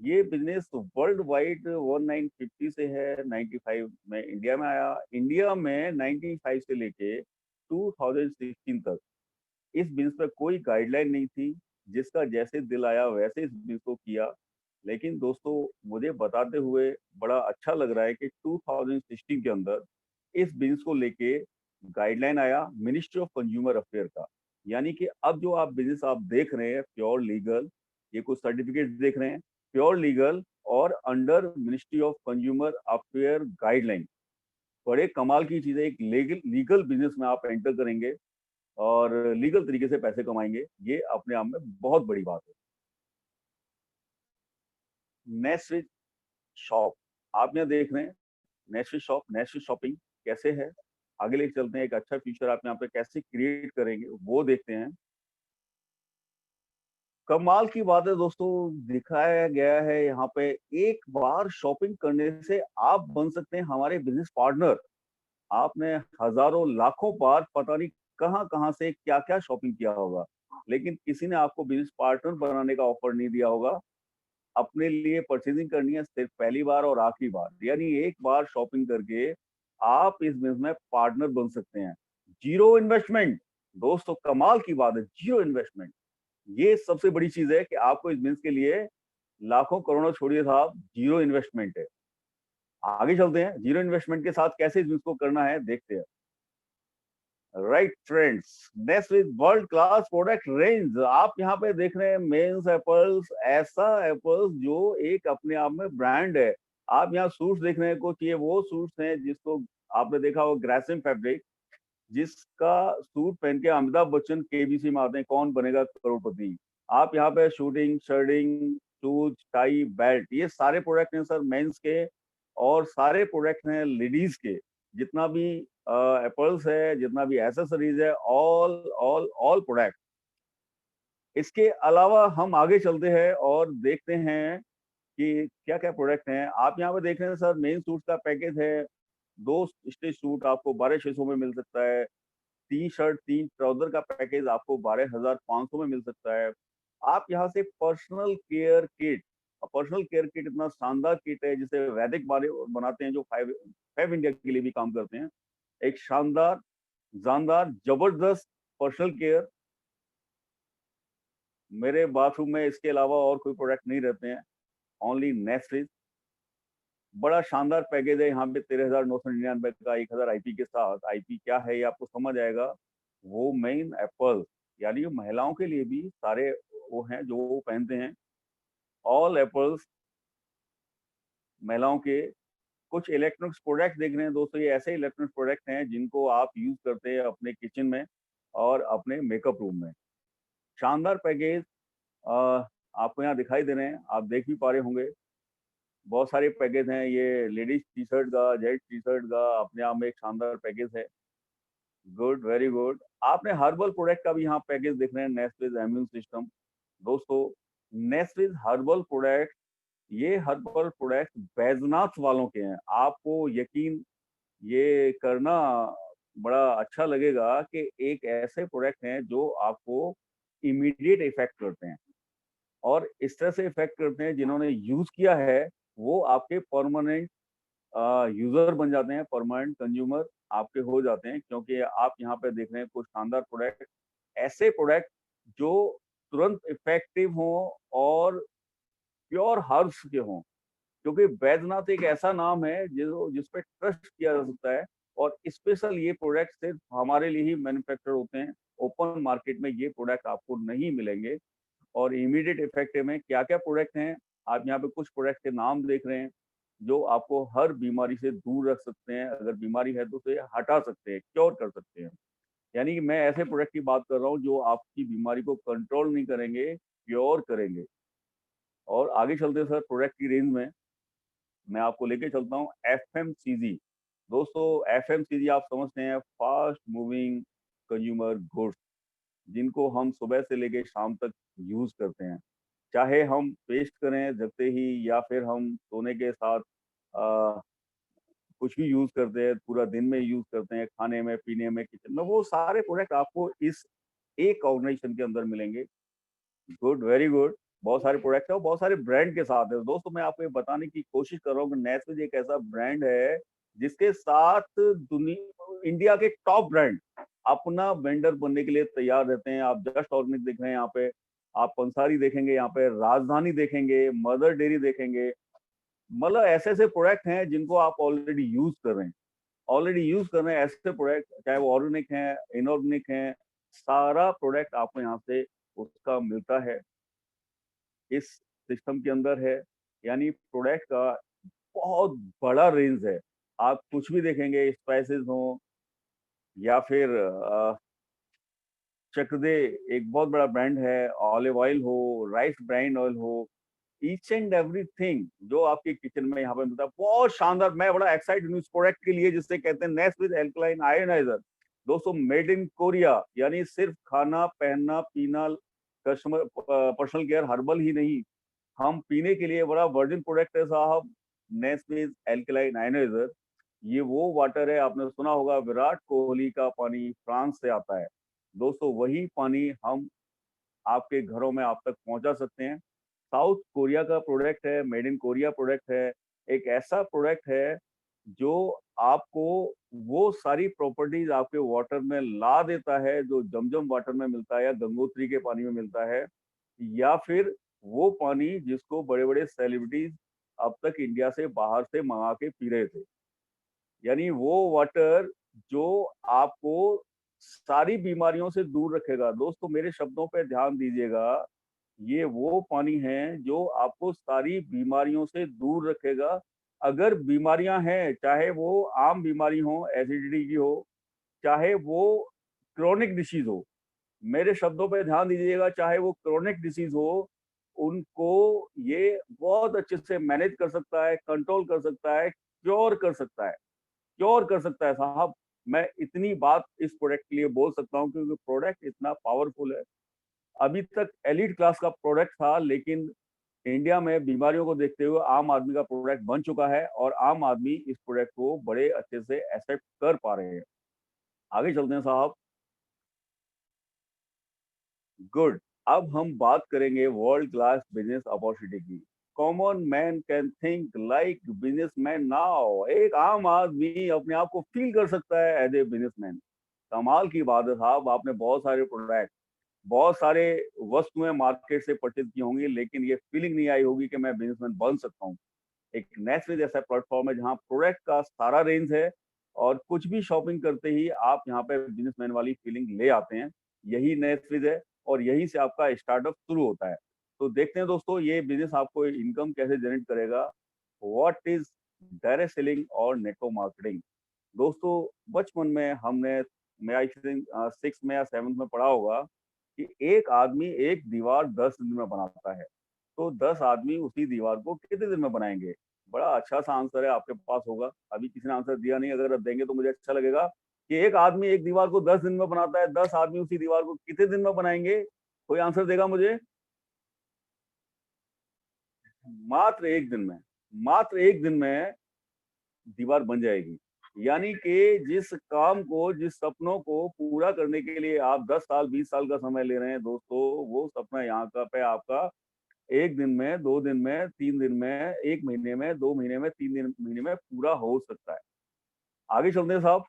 [SPEAKER 1] ये बिजनेस वर्ल्ड वाइड 1950 से है, 95 में इंडिया में आया। इंडिया में 95 से लेके 2016 तक इस बिजनेस पे कोई गाइडलाइन नहीं थी। जिसका जैसे दिल आया वैसे इस बिजनेस को किया। लेकिन दोस्तों मुझे बताते हुए बड़ा अच्छा लग रहा है कि 2016 के अंदर इस बिजनेस को लेके गाइडलाइन आया मिनिस्ट्री ऑफ कंज्यूमर अफेयर का। यानी कि अब जो आप बिजनेस आप देख रहे हैं प्योर लीगल, ये कुछ सर्टिफिकेट देख रहे हैं प्योर लीगल और under ministry of consumer affair guideline. बड़े कमाल की चीज है। एक लीगल बिजनेस में आप एंटर करेंगे और लीगल तरीके से पैसे कमाएंगे, ये अपने आप में बहुत बड़ी बात है। नेटस्विच शॉप आप यहाँ देख रहे हैं। नेटस्विच शॉप, नेटस्विच शॉपिंग कैसे है, आगे लेके चलते हैं। एक अच्छा फ्यूचर आप यहाँ पे कैसे क्रिएट करेंगे वो देखते हैं। कमाल की बात है दोस्तों, दिखाया गया है यहाँ पे एक बार शॉपिंग करने से आप बन सकते हैं हमारे बिजनेस पार्टनर। आपने हजारों लाखों बार पता नहीं कहाँ कहाँ से क्या क्या शॉपिंग किया होगा, लेकिन किसी ने आपको बिजनेस पार्टनर बनाने का ऑफर नहीं दिया होगा। अपने लिए परचेजिंग करनी है सिर्फ पहली बार और आखिरी बार, यानी एक बार शॉपिंग करके आप इस बिजनेस में पार्टनर बन सकते हैं। जीरो इन्वेस्टमेंट, दोस्तों कमाल की बात है, जीरो इन्वेस्टमेंट। ये सबसे बड़ी चीज है कि आपको इस बिजनेस के लिए लाखों करोड़ों छोड़िए साहब, जीरो इन्वेस्टमेंट है। आगे चलते हैं, जीरो इन्वेस्टमेंट के साथ कैसे इस बिजनेस को करना है देखते हैं। Right friends, next with world class product range. आप यहाँ पे देख रहे हैं मेंस एप्पल्स, ऐसा एप्पल्स जो एक अपने आप में ब्रांड है। आप यहाँ सूट्स देख रहे हैं, कुछ ये वो सूट्स हैं जिसको आपने देखा हो, ग्रासिम फैब्रिक, जिसका सूट पहन के अमिताभ बच्चन केबीसी में आते हैं, कौन बनेगा करोड़पति। आप यहाँ पे shooting, shirting, shoes, tie, belt, ये सारे प्रोडक्ट हैं सर मेंस के, और सारे प्रोडक्ट हैं लेडीज के। जितना भी एप्पल्स है, जितना भी एसेसरीज है, ऑल ऑल ऑल प्रोडक्ट। इसके अलावा हम आगे चलते हैं और देखते हैं कि क्या क्या प्रोडक्ट हैं। आप यहाँ पे देख रहे हैं सर, मेन सूट का पैकेज है। 2 स्टिच सूट आपको 12,600 में मिल सकता है। 3 शर्ट 3 ट्राउजर का पैकेज आपको 12,500 में मिल सकता है। आप यहाँ से personal care kit, personal care kit इतना शानदार किट है जिसे वैदिक बनाते हैं, जो फाइव इंडिया के लिए भी काम करते हैं। एक शानदार, जानदार, जबरदस्त पर्सनल केयर। मेरे बाथरूम में इसके अलावा और कोई प्रोडक्ट नहीं रहते हैं, ओनली नेस्टलीज। बड़ा शानदार पैकेज है यहाँ पे, 13,999 का 1,000 आईपी के साथ। आईपी क्या है ये आपको समझ आएगा। वो मेन एप्पल, यानी महिलाओं के लिए भी सारे वो हैं जो वो पहनते हैं, ऑल एप्पल्स महिलाओं के। कुछ इलेक्ट्रॉनिक्स प्रोडक्ट देख रहे हैं दोस्तों, ये ऐसे इलेक्ट्रॉनिक्स प्रोडक्ट हैं जिनको आप यूज करते हैं अपने किचन में और अपने मेकअप रूम में। शानदार पैकेज आपको यहाँ दिखाई दे रहे हैं, आप देख भी पा रहे होंगे। बहुत सारे पैकेज हैं, ये लेडीज टी शर्ट का, जेंट्स टी शर्ट का अपने आप में एक शानदार पैकेज है। Good, very good. आपने हर्बल प्रोडक्ट का भी यहाँ पैकेज देख रहे हैं, नेस्टविज इम्यून सिस्टम। दोस्तों, नेस्टविज हर्बल प्रोडक्ट, ये हर्बल प्रोडक्ट बैजनाथ वालों के हैं। आपको यकीन ये करना बड़ा अच्छा लगेगा कि एक ऐसे प्रोडक्ट हैं जो आपको इमीडिएट इफेक्ट करते हैं, और इस तरह से इफेक्ट करते हैं जिन्होंने यूज किया है वो आपके परमानेंट यूजर बन जाते हैं, परमानेंट कंज्यूमर आपके हो जाते हैं। क्योंकि आप यहाँ पे देख रहे हैं कुछ शानदार प्रोडक्ट, ऐसे प्रोडक्ट जो तुरंत इफेक्टिव हों और प्योर हर्ब्स के हों। क्योंकि बैद्यनाथ एक ऐसा नाम है जो जिस पे ट्रस्ट किया जा सकता है, और स्पेशल ये प्रोडक्ट सिर्फ हमारे लिए ही मैन्युफैक्चर होते हैं। ओपन मार्केट में ये प्रोडक्ट आपको नहीं मिलेंगे। और इमीडिएट इफेक्ट में क्या क्या प्रोडक्ट हैं, आप यहाँ पे कुछ प्रोडक्ट के नाम देख रहे हैं जो आपको हर बीमारी से दूर रख सकते हैं। अगर बीमारी है तो उसे हटा सकते हैं, क्योर कर सकते हैं। यानी कि मैं ऐसे प्रोडक्ट की बात कर रहा हूँ जो आपकी बीमारी को कंट्रोल नहीं करेंगे, क्योर करेंगे। और आगे चलते हैं सर प्रोडक्ट की रेंज में, मैं आपको लेके चलता हूँ एफएमसीजी। दोस्तों, एफएमसीजी आप समझते हैं, फास्ट मूविंग कंज्यूमर गुड्स, जिनको हम सुबह से लेके शाम तक यूज करते हैं। चाहे हम पेस्ट करें जगते ही, या फिर हम सोने के साथ कुछ भी यूज करते हैं, पूरा दिन में यूज करते हैं, खाने में, पीने में, किचन में, वो सारे प्रोडक्ट आपको इस एक ऑर्गेनाइजेशन के अंदर मिलेंगे। Good, very good. बहुत सारे प्रोडक्ट है और बहुत सारे ब्रांड के साथ है। दोस्तों, मैं आपको ये बताने की कोशिश कर रहा हूँ कि नेस्विज एक ऐसा ब्रांड है जिसके साथ दुनिया, इंडिया के टॉप ब्रांड अपना वेंडर बनने के लिए तैयार रहते हैं। आप जस्ट ऑर्गेनिक देख रहे हैं यहाँ पे, आप पंसारी देखेंगे, यहाँ पे राजधानी देखेंगे, मदर डेयरी देखेंगे। मतलब ऐसे ऐसे प्रोडक्ट हैं जिनको आप ऑलरेडी यूज कर रहे हैं, ऑलरेडी यूज कर रहे हैं ऐसे प्रोडक्ट, चाहे वो ऑर्गेनिक हैं, इनऑर्गेनिक हैं, सारा प्रोडक्ट आपको यहाँ से उसका मिलता है, इस सिस्टम के अंदर है। यानी प्रोडक्ट का बहुत बड़ा रेंज है। आप कुछ भी देखेंगे, स्पाइसेस हो या फिर चकदे, एक बहुत बड़ा ब्रांड है, ऑलिव ऑयल हो, राइस ब्रांड ऑयल हो, ईच एंड एवरीथिंग जो आपके किचन में यहाँ पे मिलता है, बहुत शानदार। मैं बड़ा एक्साइटेड हूँ इस प्रोडक्ट के लिए जिससे कहते हैं नेस्ट विद एल्कलाइन आयोनाइजर। दोस्तों, मेड इन कोरिया, यानी सिर्फ खाना, पहनना, पीना, कस्टमर पर्सनल केयर, हर्बल ही नहीं, हम पीने के लिए बड़ा वर्जिन प्रोडक्ट है साहब, नेस्विज एल्कलाइन आयोनाइजर। ये वो वाटर है, आपने सुना होगा विराट कोहली का पानी फ्रांस से आता है। दोस्तों, वही पानी हम आपके घरों में आप तक पहुंचा सकते हैं। साउथ कोरिया का प्रोडक्ट है, मेड इन कोरिया प्रोडक्ट है, एक ऐसा प्रोडक्ट है जो आपको वो सारी प्रॉपर्टीज आपके वाटर में ला देता है जो जमजम वाटर में मिलता है या गंगोत्री के पानी में मिलता है, या फिर वो पानी जिसको बड़े बड़े सेलिब्रिटीज अब तक इंडिया से बाहर से मंगा के पी रहे थे। यानी वो वाटर जो आपको सारी बीमारियों से दूर रखेगा। दोस्तों मेरे शब्दों पे ध्यान दीजिएगा, ये वो पानी है जो आपको सारी बीमारियों से दूर रखेगा। अगर बीमारियां हैं, चाहे वो आम बीमारी हो, एसिडिटी की हो, चाहे वो क्रोनिक डिसीज हो, मेरे शब्दों पे ध्यान दीजिएगा, चाहे वो क्रोनिक डिसीज हो, उनको ये बहुत अच्छे से मैनेज कर सकता है, कंट्रोल कर सकता है, क्योर कर सकता है। क्योर कर सकता है साहब। मैं इतनी बात इस प्रोडक्ट के लिए बोल सकता हूँ क्योंकि प्रोडक्ट इतना पावरफुल है। अभी तक एलीट क्लास का प्रोडक्ट था, लेकिन इंडिया में बीमारियों को देखते हुए आम आदमी का प्रोडक्ट बन चुका है और आम आदमी इस प्रोडक्ट को बड़े अच्छे से एक्सेप्ट कर पा रहे हैं। आगे चलते हैं साहब। गुड। अब हम बात करेंगे वर्ल्ड क्लास बिजनेस अपॉर्चुनिटी की। Common man can think like businessman now. एक आम आदमी अपने आप को फील कर सकता है एज ए बिजनेसमैन। कमाल की बात है साहब, आपने बहुत सारे प्रोडक्ट, बहुत सारे वस्तुएं मार्केट से परचेज की होंगी, लेकिन ये फीलिंग नहीं आई होगी कि मैं बिजनेसमैन बन सकता हूँ। एक नेटफ्लिक्स जैसा प्लेटफॉर्म है जहाँ प्रोडक्ट का सारा रेंज है और कुछ भी शॉपिंग करते ही आप यहाँ पे बिजनेसमैन वाली फीलिंग ले आते हैं। यही नेटफ्लिक्स है और यहीं से आपका स्टार्टअप शुरू होता है। तो देखते हैं दोस्तों ये बिजनेस आपको इनकम कैसे जनरेट करेगा। व्हाट इज डायरेक्ट सेलिंग और नेटवर्क मार्केटिंग। दोस्तों बचपन में हमने, मैं आई थिंक 6 में या 7th में पढ़ा होगा कि एक आदमी एक दीवार 10 दिन में बनाता है। तो 10 आदमी उसी दीवार को कितने दिन में बनाएंगे। बड़ा अच्छा सा आंसर है, आपके पास होगा। अभी किसी ने आंसर दिया नहीं, अगर आप देंगे तो मुझे अच्छा लगेगा कि एक आदमी एक दीवार को 10 दिन में बनाता है, 10 आदमी उसी दीवार को कितने दिन में बनाएंगे। कोई आंसर देगा मुझे। मात्र एक दिन में। मात्र एक दिन में दीवार बन जाएगी। यानी कि जिस काम को, जिस सपनों को पूरा करने के लिए आप 10 साल 20 साल का समय ले रहे हैं दोस्तों, वो सपना यहाँ का पे आपका 1 दिन में, 2 दिन में, 3 दिन में, 1 महीने में, 2 महीने में, 3 महीने में पूरा हो सकता है। आगे चलते हैं साहब।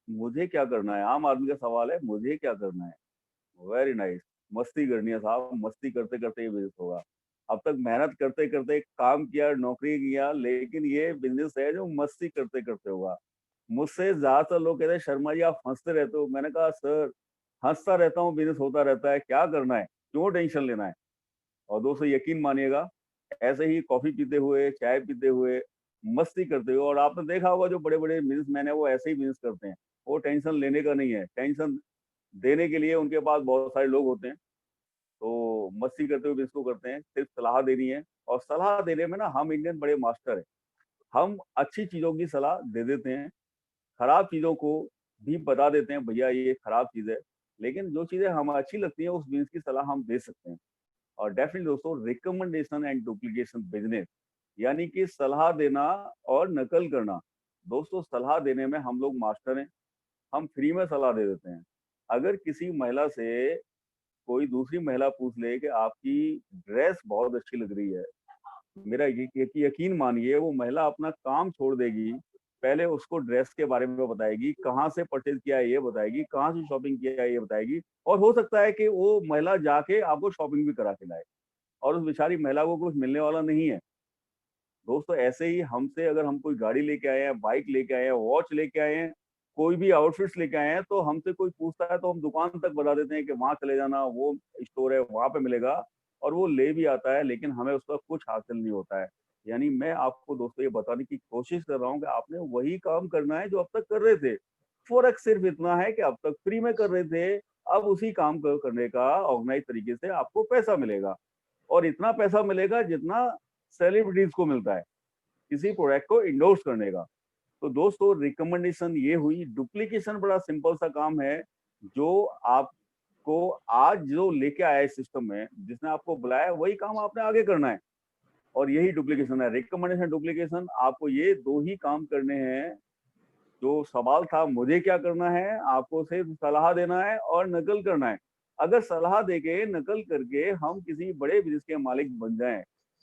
[SPEAKER 1] मुझे क्या करना है, आम आदमी का सवाल है, मुझे क्या करना है। Very nice. मस्ती करनी है साहब, मस्ती करते करते ये बिजनेस होगा। अब तक मेहनत करते करते काम किया, नौकरी किया, लेकिन ये बिजनेस है जो मस्ती करते करते होगा। मुझसे ज्यादातर लोग कहते हैं शर्मा जी आप हंसते रहते हो। मैंने कहा सर हंसता रहता हूँ, बिजनेस होता रहता है, क्या करना है, क्यों टेंशन लेना है। और दोस्तों यकीन मानिएगा, ऐसे ही कॉफी पीते हुए, चाय पीते हुए, मस्ती करते हुए, और आपने देखा होगा जो बड़े बड़े बिजनेसमैन है वो ऐसे ही बिजनेस करते हैं। वो टेंशन लेने का नहीं है, टेंशन देने के लिए उनके पास बहुत सारे लोग होते हैं। तो मस्ती करते हुए बिजनेस को करते हैं, सिर्फ सलाह देनी है। और सलाह देने में ना हम इंडियन बड़े मास्टर हैं। हम अच्छी चीजों की सलाह दे देते हैं, खराब चीजों को भी बता देते हैं भैया ये खराब चीज है। लेकिन जो चीजें हमें अच्छी लगती हैं उस बिजनेस की सलाह हम दे सकते हैं। और डेफिनेटली दोस्तों रिकमेंडेशन एंड डुप्लीकेशन बिजनेस, यानी कि सलाह देना और नकल करना। दोस्तों सलाह देने में हम लोग मास्टर हैं, हम फ्री में सलाह दे देते हैं। अगर किसी महिला से कोई दूसरी महिला पूछ ले कि आपकी ड्रेस बहुत अच्छी लग रही है, मेरा यकीन मानिए वो महिला अपना काम छोड़ देगी, पहले उसको ड्रेस के बारे में बताएगी, कहाँ से परचेज किया है ये बताएगी, कहाँ से शॉपिंग किया है ये बताएगी। और हो सकता है कि वो महिला जाके आपको शॉपिंग भी करा के लाए और उस बेचारी महिला को कुछ मिलने वाला नहीं है। दोस्तों ऐसे ही हमसे अगर हम कोई गाड़ी लेके आए हैं, बाइक लेके आए हैं, वॉच लेके आए हैं, कोई भी आउटफिट्स लेके आए हैं, तो हमसे कोई पूछता है तो हम दुकान तक बता देते हैं कि वहां चले जाना, वो स्टोर है वहां पे मिलेगा। और वो ले भी आता है, लेकिन हमें उसका कुछ हासिल नहीं होता है। यानी मैं आपको दोस्तों ये बताने की कोशिश कर रहा हूँ कि आपने वही काम करना है जो अब तक कर रहे थे। फर्क सिर्फ इतना है कि अब तक फ्री में कर रहे थे, अब उसी काम को करने का ऑर्गेनाइज तरीके से आपको पैसा मिलेगा। और इतना पैसा मिलेगा जितना सेलिब्रिटीज को मिलता है किसी प्रोडक्ट को इंडोर्स करने का। तो दोस्तों रिकमेंडेशन ये हुई। डुप्लीकेशन बड़ा सिंपल सा काम है, जो आपको आज जो लेके आया है सिस्टम में, जिसने आपको बुलाया वही काम आपने आगे करना है। और यही डुप्लीकेशन है। रिकमेंडेशन डुप्लीकेशन, आपको ये दो ही काम करने हैं जो सवाल था मुझे क्या करना है, आपको सिर्फ सलाह देना है और नकल करना है। अगर सलाह देके नकल करके हम किसी बड़े बिजनेस के मालिक बन जाएं,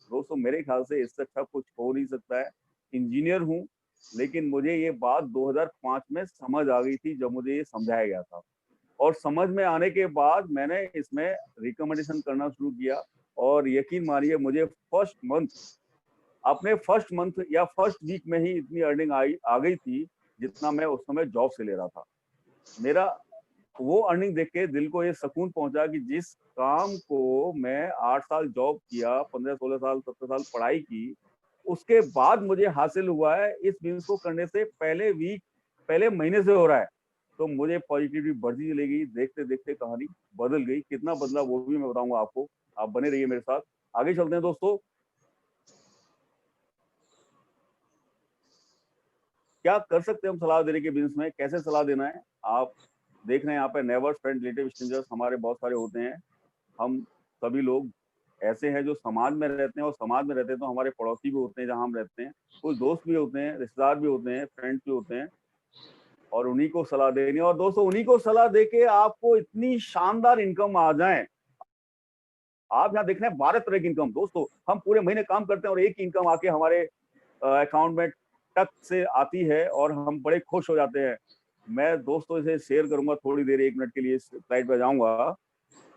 [SPEAKER 1] दोस्तों मेरे ख्याल से इससे अच्छा कुछ हो नहीं सकता है। इंजीनियर हूँ, लेकिन मुझे ये बात 2005 में समझ आ गई थी जब मुझे ये समझाया गया था, और समझ में आने के बाद मैंने इसमें रिकमेंडेशन करना शुरू किया। और यकीन मानिए मुझे फर्स्ट मंथ या फर्स्ट वीक में ही इतनी अर्निंग आ गई थी जितना मैं उस समय जॉब से ले रहा था। मेरा वो अर्निंग देख के दिल को ये सुकून पहुंचा कि जिस काम को मैं 8 साल जॉब किया, 15 16 साल 17 साल पढ़ाई की, उसके बाद मुझे हासिल हुआ है, इस बिजनेस को करने से पहले महीने से हो रहा है। तो मुझे पॉजिटिविटी बढ़ती चली गई, देखते देखते कहानी बदल गई। कितना बदला वो भी मैं बताऊंगा आपको, आप बने रहिए मेरे साथ। आगे चलते हैं दोस्तों। क्या कर सकते हैं हम सलाह देने के बिजनेस में, कैसे सलाह देना है? आप देख रहे हैं यहाँ पे नेबर्स, फ्रेंड, रिलेटिव, स्ट्रेंजर्स हमारे बहुत सारे होते हैं। हम सभी लोग ऐसे हैं जो समाज में रहते हैं, और समाज में रहते हैं तो हमारे पड़ोसी भी होते हैं जहाँ हम रहते हैं, कुछ दोस्त भी होते हैं, रिश्तेदार भी होते हैं, फ्रेंड्स भी होते हैं, और उन्हीं को सलाह देनी। और दोस्तों उन्हीं को सलाह देके आपको इतनी शानदार इनकम आ जाए। आप यहाँ देख रहे हैं 12 तरह की इनकम। दोस्तों हम पूरे महीने काम करते हैं और एक इनकम आके हमारे अकाउंट में टक से आती है और हम बड़े खुश हो जाते हैं। मैं दोस्तों इसे शेयर करूंगा थोड़ी देर, 1 मिनट के लिए स्लाइड पे जाऊंगा,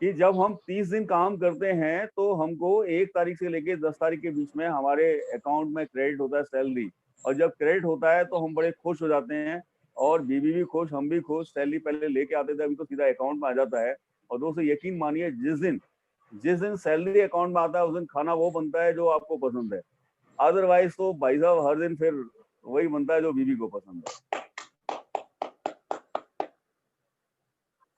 [SPEAKER 1] कि जब हम 30 दिन काम करते हैं तो हमको 1 तारीख से लेके 10 तारीख के बीच में हमारे अकाउंट में क्रेडिट होता है सैलरी। और जब क्रेडिट होता है तो हम बड़े खुश हो जाते हैं, और बीवी भी खुश, हम भी खुश। सैलरी पहले लेके आते थे, अभी तो सीधा अकाउंट में आ जाता है। और दोस्तों यकीन मानिए जिस दिन सैलरी अकाउंट में आता है उस दिन खाना वो बनता है जो आपको पसंद है। अदरवाइज तो भाई साहब हर दिन फिर वही बनता है जो बीवी को पसंद है।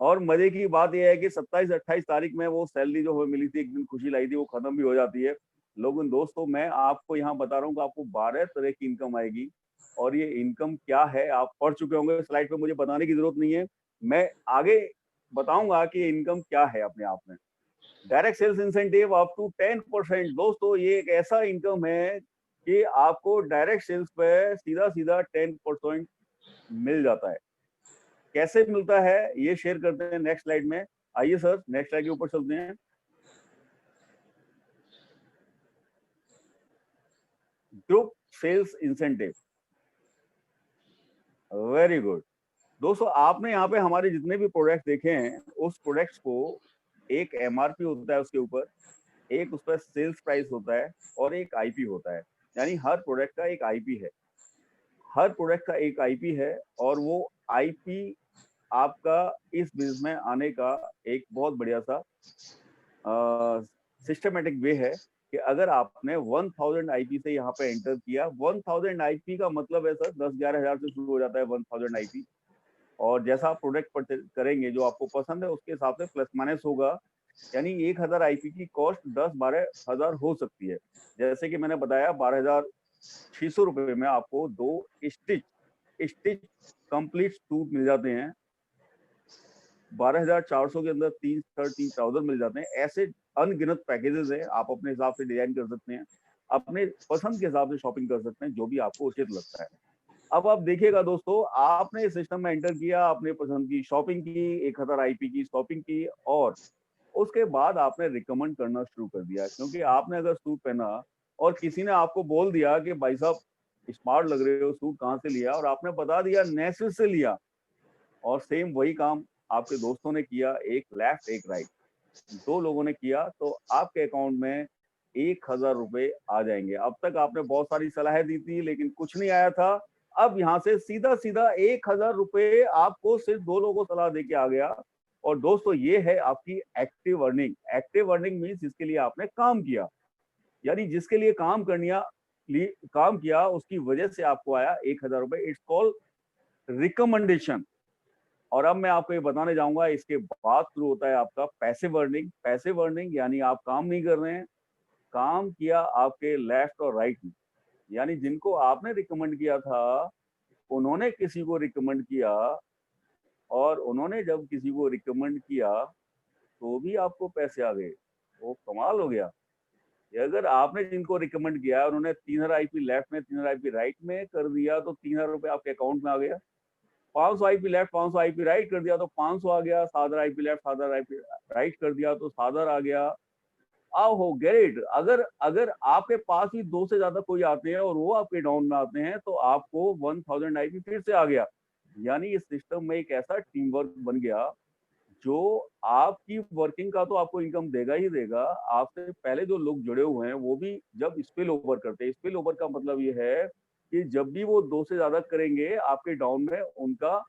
[SPEAKER 1] और मजे की बात यह है कि 27-28 तारीख में वो सैलरी जो हमें मिली थी, एक दिन खुशी लाई थी, वो खत्म भी हो जाती है। लेकिन दोस्तों मैं आपको यहाँ बता रहा हूँ कि आपको 12 तरह की इनकम आएगी। और ये इनकम क्या है आप पढ़ चुके होंगे, स्लाइड पे मुझे बताने की जरूरत नहीं है। मैं आगे बताऊंगा कि इनकम क्या है अपने आप में। Direct sales incentive up to 10%। दोस्तों ये एक ऐसा इनकम है कि आपको डायरेक्ट सेल्स पे सीधा सीधा 10% मिल जाता है। कैसे मिलता है ये शेयर करते हैं नेक्स्ट स्लाइड में। आइए सर नेक्स्ट स्लाइड के ऊपर चलते हैं। Group sales incentive, very good. दोस्तों आपने यहाँ पे हमारे जितने भी प्रोडक्ट्स देखे हैं, उस प्रोडक्ट्स को एक एमआरपी होता है उसके ऊपर, एक उस पर सेल्स प्राइस होता है, और एक आईपी होता है। यानी हर प्रोडक्ट का एक आईपी है, हर प्रोडक्ट का एक आईपी है। और वो आईपी आपका इस बिजनेस में आने का एक बहुत बढ़िया सा सिस्टमेटिक वे है कि अगर आपने 1000 आईपी से यहाँ पे एंटर किया, 1000 आईपी का मतलब है सर 10-11 हजार से शुरू हो जाता है 1000 आईपी। और जैसा आप प्रोडक्ट परचेज करेंगे जो आपको पसंद है उसके हिसाब से प्लस माइनस होगा। यानी 1000 आईपी की कॉस्ट 10-12 हजार हो सकती है। जैसे कि मैंने बताया 12,600 रुपए में आपको 2 स्टिच स्टिच कंप्लीट सूट मिल जाते हैं। 12,400 के अंदर 3 शर्ट 3 ट्राउजर मिल जाते हैं। ऐसे अनगिनत पैकेजेस है, आप अपने हिसाब से डिजाइन कर सकते हैं, अपने पसंद के हिसाब से शॉपिंग कर सकते हैं, जो भी आपको उचित लगता है। अब आप देखिएगा दोस्तों, आपने इस सिस्टम में एंटर किया, अपने पसंद की शॉपिंग की, 1000 आईपी की शॉपिंग की, और उसके बाद आपने रिकमेंड करना शुरू कर दिया। क्योंकि आपने अगर सूट पहना और किसी ने आपको बोल दिया कि भाई साहब स्मार्ट लग रहे हो, सूट कहाँ से लिया, और आपने बता दिया नेसिस से लिया, और सेम वही काम आपके दोस्तों ने किया, एक लेफ्ट एक राइट, 2 लोगों ने किया, तो आपके अकाउंट में 1000 रुपए आ जाएंगे। अब तक आपने बहुत सारी सलाहें दी थी लेकिन कुछ नहीं आया था। अब यहाँ से सीधा सीधा 1000 रुपए आपको सिर्फ 2 लोगों को सलाह देके आ गया। और दोस्तों ये है आपकी active earning. Active earning means जिसके लिए आपने काम किया, यानी जिसके लिए काम किया उसकी वजह से आपको आया 1000 रुपए। It's called recommendation. और अब मैं आपको ये बताने जाऊंगा, इसके बाद शुरू होता है आपका पैसिव अर्निंग। पैसिव अर्निंग यानी आप काम नहीं कर रहे हैं, काम किया आपके लेफ्ट और राइट में। यानी जिनको आपने रिकमेंड किया था उन्होंने किसी को रिकमेंड किया, और उन्होंने जब किसी को रिकमेंड किया तो भी आपको पैसे आ गए। वो कमाल हो गया। ये अगर आपने जिनको रिकमेंड किया उन्होंने 3000 आईपी लेफ्ट में 3000 आईपी राइट में कर दिया तो 3000 रुपए आपके अकाउंट में आ गया। 500 आईपी लेफ्ट 500 आईपी राइट कर दिया तो 500 आ गया, 700 आईपी लेफ्ट 700 आईपी राइट कर दिया तो 700 आ गया। आओ हो गेट। अगर अगर आपके पास भी 2 से ज्यादा कोई आते हैं और वो आपके डाउन में आते हैं तो आपको 1000 आईपी फिर से आ गया। यानी इस सिस्टम में एक ऐसा टीम वर्क बन गया जो आपकी वर्किंग का तो आपको इनकम देगा ही देगा। आपसे पहले जो लोग जुड़े हुए हैं वो भी जब स्पिल ओवर करते हैं, स्पिल ओवर का मतलब ये है कि जब भी वो 2 से ज्यादा करेंगे आपके डाउन में उनका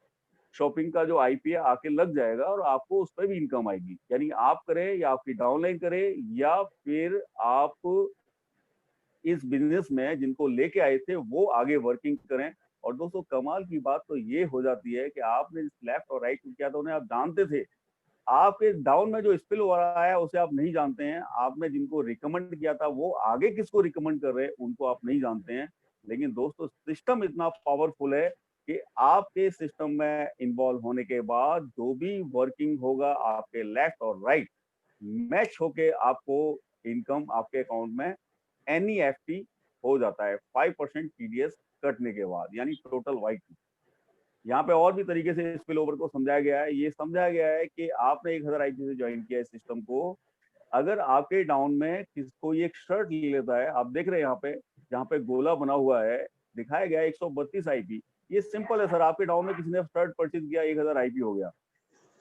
[SPEAKER 1] शॉपिंग का जो आईपी है आके लग जाएगा और आपको उस पर भी इनकम आएगी। यानी आप करें या आपकी डाउनलाइन करे या फिर आप इस बिजनेस में जिनको लेके आए थे वो आगे वर्किंग करें। और दोस्तों कमाल की बात तो ये हो जाती है कि आपने लेफ्ट और राइट किया था उन्हें आप जानते थे, आपके डाउन में जो स्पिल हो रहा है उसे आप नहीं जानते हैं, आपने जिनको रिकमेंड किया था वो आगे किसको रिकमेंड कर रहे हैं उनको आप नहीं जानते हैं। लेकिन दोस्तों सिस्टम इतना पावरफुल है कि आपके सिस्टम में इन्वॉल्व होने के बाद जो भी वर्किंग होगा आपके लेफ्ट और राइट मैच होके आपको इनकम आपके अकाउंट में एनईएफटी हो जाता है 5% टीडीएस कटने के बाद, यानी टोटल वाइट। यहाँ पे और भी तरीके से स्पिल ओवर को समझाया गया है। ये समझाया गया है कि आपने 1000 आईपी से ज्वाइन किया है सिस्टम को, अगर आपके डाउन में किसको ये एक शर्ट ले लेता है, आप देख रहे हैं यहाँ पे जहाँ पे गोला बना हुआ है दिखाया गया है 132 आईपी। ये सिंपल है सर, आपके डाउन में किसी ने शर्ट परचेज किया 1000 आईपी हो गया।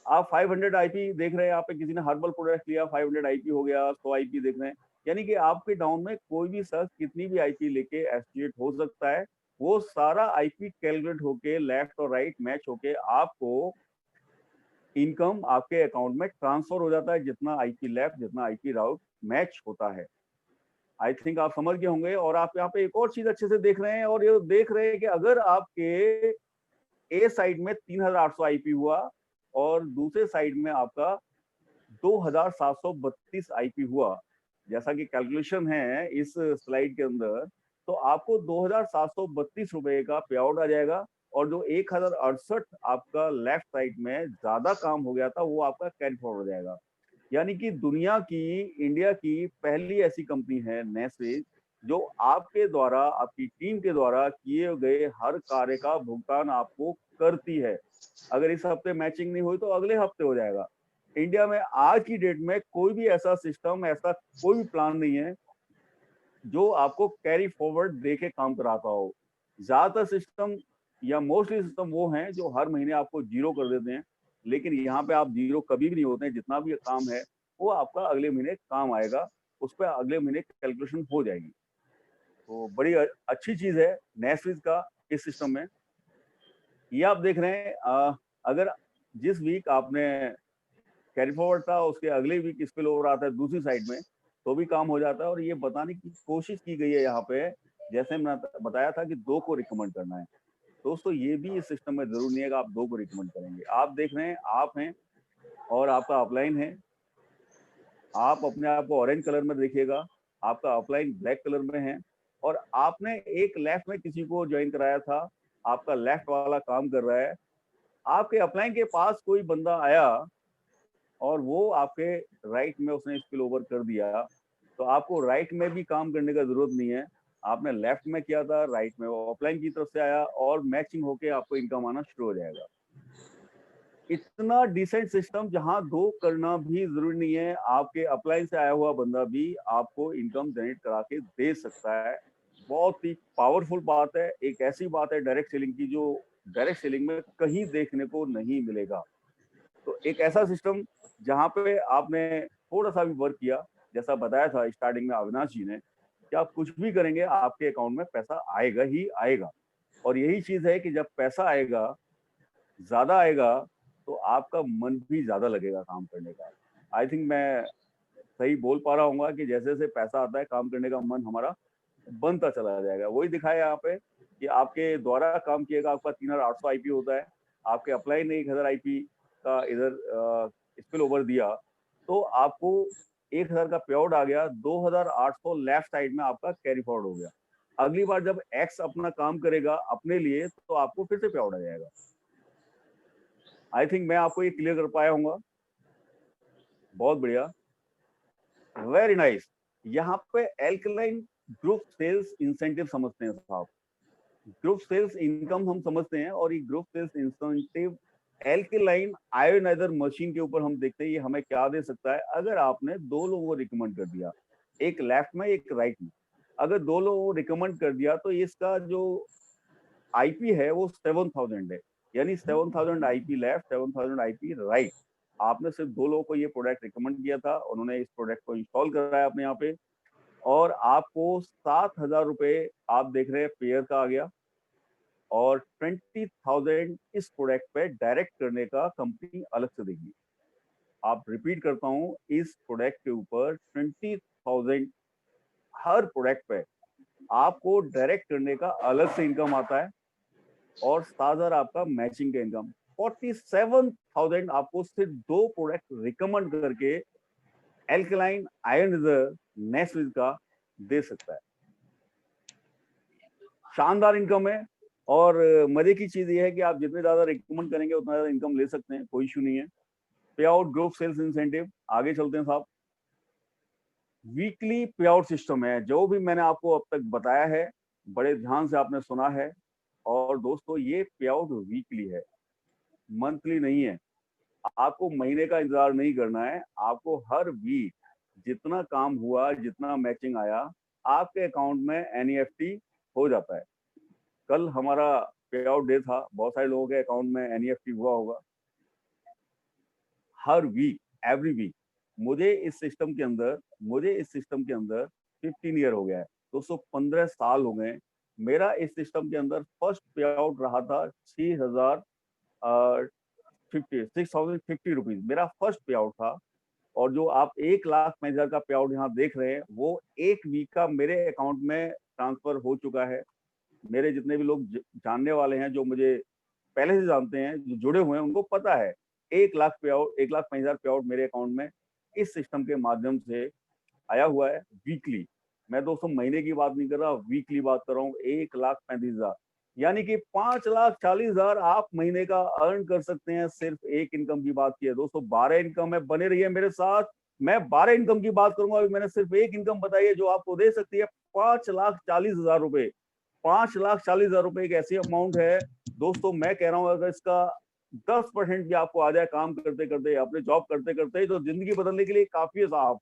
[SPEAKER 1] आप 500 आईपी देख रहे हैं, यहाँ पे किसी ने हर्बल प्रोडक्ट लिया 500 आईपी हो गया, 100 आईपी देख रहे हैं। यानी कि आपके डाउन में कोई भी शख्स कितनी भी आईपी लेके एसोसिएट हो सकता है, वो सारा आईपी कैलकुलेट होके लेफ्ट और राइट मैच होके आपको इनकम आपके अकाउंट में ट्रांसफर हो जाता है, जितना आईपी लेफ्ट जितना आईपी राउट मैच होता है। आई थिंक आप समझ गए होंगे। और आप यहाँ पे एक और चीज अच्छे से देख रहे हैं और ये देख रहे हैं कि अगर आपके ए साइड में 3800 आईपी हुआ और दूसरे साइड में आपका 2732 आईपी हुआ, जैसा कि कैलकुलेशन है इस स्लाइड के अंदर, तो आपको 2732 रुपए का पे आउट आ जाएगा। और जो 1068 आपका लेफ्ट साइड में ज्यादा काम हो गया था वो आपका कैरी फॉरवर्ड हो जाएगा। यानी कि दुनिया की, इंडिया की पहली ऐसी कंपनी है नेस्वे जो आपके द्वारा आपकी टीम के द्वारा किए गए हर कार्य का भुगतान आपको करती है। अगर इस हफ्ते मैचिंग नहीं हुई तो अगले हफ्ते हो जाएगा। इंडिया में आज की डेट में कोई भी ऐसा सिस्टम, ऐसा कोई भी प्लान नहीं है जो आपको कैरी फॉरवर्ड दे के काम कराता हो। ज्यादातर सिस्टम या मोस्टली सिस्टम वो हैं जो हर महीने आपको जीरो कर देते हैं, लेकिन यहाँ पे आप जीरो कभी भी नहीं होते हैं। जितना भी काम है वो आपका अगले महीने काम आएगा, उस पर अगले महीने कैलकुलेशन हो जाएगी। तो बड़ी अच्छी चीज है नेस्विस का इस सिस्टम में। ये आप देख रहे हैं अगर जिस वीक आपने कैरी फॉरवर्ड था उसके अगले वीक स्पिल ओवर आता है दूसरी साइड में तो भी काम हो जाता है। और ये बताने की कोशिश की गई है यहाँ पे, जैसे मैंने बताया था कि 2 को रिकमेंड करना है। दोस्तों ये भी इस सिस्टम में जरूर नहीं है कि आप 2 को रिकमेंड करेंगे। आप देख रहे हैं आप हैं और आपका अपलाइन है, आप अपने आप को ऑरेंज कलर में देखिएगा, आपका अपलाइन ब्लैक कलर में है और आपने एक लेफ्ट में किसी को ज्वाइन कराया था, आपका लेफ्ट वाला काम कर रहा है। आपके अपलाइन के पास कोई बंदा आया और वो आपके राइट में उसने स्पिल ओवर कर दिया, तो आपको राइट में भी काम करने का जरूरत नहीं है। आपने लेफ्ट में किया था, राइट में वो ऑफलाइन की तरफ से आया और मैचिंग होके आपको इनकम आना शुरू हो जाएगा। इतना डिसेंट सिस्टम जहां 2 करना भी जरूरी नहीं है, आपके अपलाइन से आया हुआ बंदा भी आपको इनकम जनरेट करा के दे सकता है। बहुत ही पावरफुल बात है, एक ऐसी बात है डायरेक्ट सेलिंग की जो डायरेक्ट सेलिंग में कहीं देखने को नहीं मिलेगा। तो एक ऐसा सिस्टम जहाँ पे आपने थोड़ा सा भी वर्क किया, जैसा बताया था स्टार्टिंग में अविनाश जी ने, कि आप कुछ भी करेंगे आपके अकाउंट में पैसा आएगा ही आएगा। और यही चीज है कि जब पैसा आएगा, ज्यादा आएगा, तो आपका मन भी ज्यादा लगेगा काम करने का। आई थिंक मैं सही बोल पा रहा हूँ कि जैसे जैसे पैसा आता है काम करने का मन हमारा बनता चला जाएगा। वही दिखाया यहाँ पे कि आपके द्वारा काम किएगा आपका 3800 आईपी होता है, आपके अप्लाई ने 1000 आईपी का इधर स्पिल ओवर दिया तो आपको 1000 का पे आउट आ गया, 2800 लेफ्ट साइड में आपका कैरी फॉरवर्ड हो गया। अगली बार जब एक्स अपना काम करेगा अपने लिए तो आपको फिर से पे आउट आ जाएगा। आई थिंक मैं आपको ये क्लियर कर पाया हूँ। बहुत बढ़िया, वेरी नाइस। यहाँ पे एल्कलाइन ग्रुप सेल्स इंसेंटिव समझते हैं साहब। ग्रुप सेल्स इनकम हम समझते हैं, और ये group sales incentive alkaline ioniser machine के ऊपर हम देखते हैं ये हमें क्या दे सकता है। अगर आपने दो लोगों को रिकमेंड कर दिया, एक लेफ्ट में एक राइट में, अगर दो लोगों को रिकमेंड कर दिया तो इसका जो आईपी है वो 7000 है, यानी 7000 आईपी लेफ्ट, 7000 आईपी राइट। आपने सिर्फ दो लोगों को ये प्रोडक्ट रिकमेंड किया था, उन्होंने इस प्रोडक्ट को इंस्टॉल कराया अपने यहाँ पे, और आपको 7000 रुपए आप देख रहे हैं पेयर का आ गया, और 20,000 इस प्रोडक्ट पे डायरेक्ट करने का कंपनी अलग से देगी। आप रिपीट करता हूं, इस प्रोडक्ट के ऊपर 20,000 हर प्रोडक्ट पे आपको डायरेक्ट करने का अलग से इनकम आता है, और 7,000 आपका मैचिंग का इनकम। 47,000 आपको सिर्फ दो प्रोडक्ट रिकमेंड करके एल्कलाइन आयरन रिजर्व नेस्विज का दे सकता है। शानदार इनकम है, और मजे की चीज ये है कि आप जितने ज्यादा रिकमेंड करेंगे उतना ज्यादा इनकम ले सकते हैं, कोई इशू नहीं है। पे आउट ग्रुप सेल्स इंसेंटिव, आगे चलते हैं साहब। वीकली पे आउट सिस्टम है, जो भी मैंने आपको अब तक बताया है बड़े ध्यान से आपने सुना है, और दोस्तों ये पे आउट वीकली है, मंथली नहीं है। आपको महीने का इंतजार नहीं करना है, आपको हर वीक जितना काम हुआ, जितना मैचिंग आया, आपके अकाउंट में एनईएफटी हो जाता है। कल हमारा पे आउट डे था, बहुत सारे लोगों के अकाउंट में एनईएफटी हुआ होगा। हर वीक, एवरी वीक, मुझे इस सिस्टम के अंदर 15 ईयर हो गया है दोस्तों, 15 साल हो गए। मेरा इस सिस्टम के अंदर फर्स्ट पे आउट रहा था 6,050 रुपीज, मेरा फर्स्ट पे आउट था। और जो आप 1,05,000 का पे आउट यहाँ देख रहे हैं, वो एक वीक का मेरे अकाउंट में ट्रांसफर हो चुका है। मेरे जितने भी लोग जानने वाले हैं, जो मुझे पहले से जानते हैं, जो जुड़े हुए हैं, उनको पता है 1,00,000 पे आउट, 1,05,000 पे आउट मेरे अकाउंट में इस सिस्टम के माध्यम से आया हुआ है वीकली। मैं दोस्तों महीने की बात नहीं कर रहा, वीकली बात कर रहा हूँ। 1,35,000 यानी कि 5,40,000 आप महीने का अर्न कर सकते हैं, सिर्फ एक इनकम की बात की है दोस्तों। 12 इनकम है, बने रहिए मेरे साथ, मैं 12 इनकम की बात करूंगा। अभी मैंने सिर्फ एक इनकम बताई है जो आपको दे सकती है 5,40,000 रुपए। 5,40,000 रुपए एक ऐसी अमाउंट है दोस्तों, मैं कह रहा हूँ अगर इसका 10% भी आपको आ जाए काम करते करते, अपने जॉब करते करते, तो जिंदगी बदलने के लिए काफी है साहब।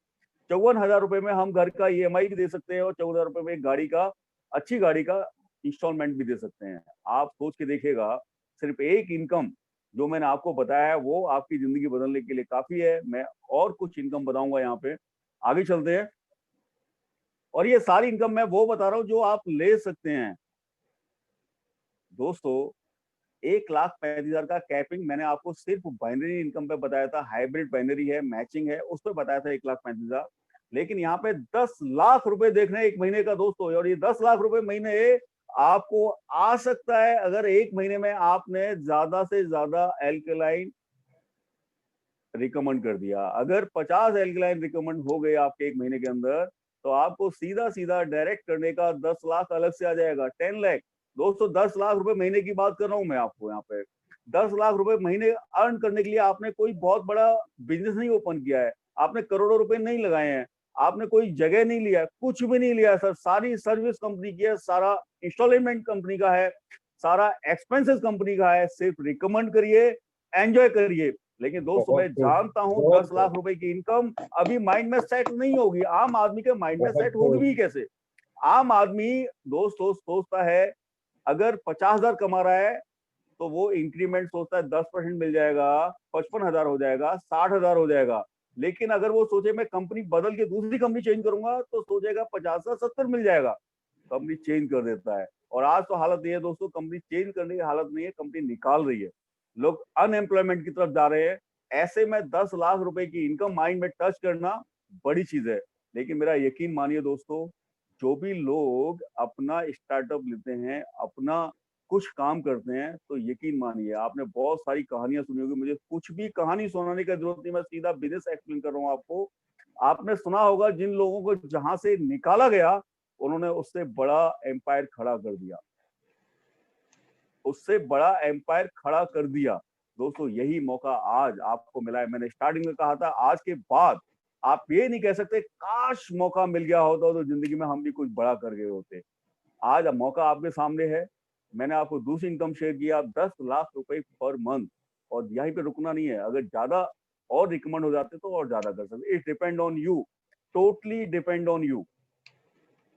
[SPEAKER 1] 54,000 रुपए में हम घर का ईएमआई भी दे सकते हैं, और 14,000 रुपए में एक गाड़ी का, अच्छी गाड़ी का इंस्टॉलमेंट भी दे सकते हैं। आप सोच के देखिएगा, सिर्फ एक इनकम जो मैंने आपको बताया है वो आपकी जिंदगी बदलने के लिए काफी है। मैं और कुछ इनकम बताऊंगा यहाँ पे, आगे चलते हैं। और ये सारी इनकम मैं वो बता रहा हूँ जो आप ले सकते हैं दोस्तों। 1,35,000 का कैपिंग मैंने आपको सिर्फ बाइनरी इनकम पे बताया था, हाइब्रिड बाइनरी है, मैचिंग है, उस पर बताया था 1,35,000। लेकिन यहाँ पे 10 लाख रुपए देख रहे हैं एक महीने का दोस्तों, और ये 10 लाख रुपए महीने आपको आ सकता है अगर एक महीने में आपने ज्यादा से ज्यादा एल्कलाइन रिकमेंड कर दिया। अगर 50 एल्कलाइन रिकमेंड हो गए आपके एक महीने के अंदर, तो आपको सीधा सीधा डायरेक्ट करने का 10 लाख अलग से आ जाएगा, 10 लाख दोस्तों। 10 लाख रुपए महीने की बात कर रहा हूं मैं आपको यहाँ पे। 10 लाख रुपए महीने अर्न करने के लिए आपने कोई बहुत बड़ा बिजनेस नहीं ओपन किया है, आपने करोड़ों रुपए नहीं लगाए हैं, आपने कोई जगह नहीं लिया है, कुछ भी नहीं लिया है सर। सारी सर्विस कंपनी की है, सारा इंस्टॉलमेंट कंपनी का है, सारा एक्सपेंसेस कंपनी का है। सिर्फ रिकमेंड करिए, एंजॉय करिए। लेकिन दोस्तों मैं जानता हूं 10 लाख रुपए की इनकम अभी माइंड में सेट नहीं होगी, आम आदमी के माइंड में सेट होगी भी कैसे। आम आदमी दोस्तों सोचता है अगर 50,000 कमा रहा है तो वो इंक्रीमेंट सोचता है 10% मिल जाएगा, 55,000 हो जाएगा, 60,000 हो जाएगा। लेकिन अगर वो सोचे मैं कंपनी बदल के दूसरी कंपनी चेंज करूंगा तो सोचेगा 50 से 70 मिल जाएगा, कंपनी चेंज कर देता है। और आज तो हालत ये है दोस्तों, कंपनी चेंज करने की हालत नहीं है, कंपनी निकाल रही है, लोग अनएम्प्लॉयमेंट की तरफ जा रहे हैं। ऐसे में 10 लाख रुपए की इनकम माइंड में टच करना बड़ी चीज है। लेकिन मेरा यकीन मानिए दोस्तों, जो भी लोग अपना स्टार्टअप लेते हैं, अपना कुछ काम करते हैं, तो यकीन मानिए, आपने बहुत सारी कहानियां सुनी होगी, मुझे कुछ भी कहानी सुनाने की जरूरत नहीं, मैं सीधा बिजनेस एक्सप्लेन कर रहा हूँ आपको। आपने सुना होगा जिन लोगों को जहां से निकाला गया, उन्होंने उससे बड़ा एम्पायर खड़ा कर दिया, उससे बड़ा एम्पायर खड़ा कर दिया। दोस्तों यही मौका आज आपको मिला है। मैंने स्टार्टिंग में कहा था, आज के बाद आप ये नहीं कह सकते काश मौका मिल गया होता तो जिंदगी में हम भी कुछ बड़ा कर गए होते। आज अब मौका आपके सामने है, मैंने आपको दूसरी इनकम शेयर किया, 10 लाख रुपए पर मंथ, और यहीं पे रुकना नहीं है, अगर ज्यादा और रिकमेंड हो जाते तो और ज्यादा कर सकते। It depend on you, totally depend on you.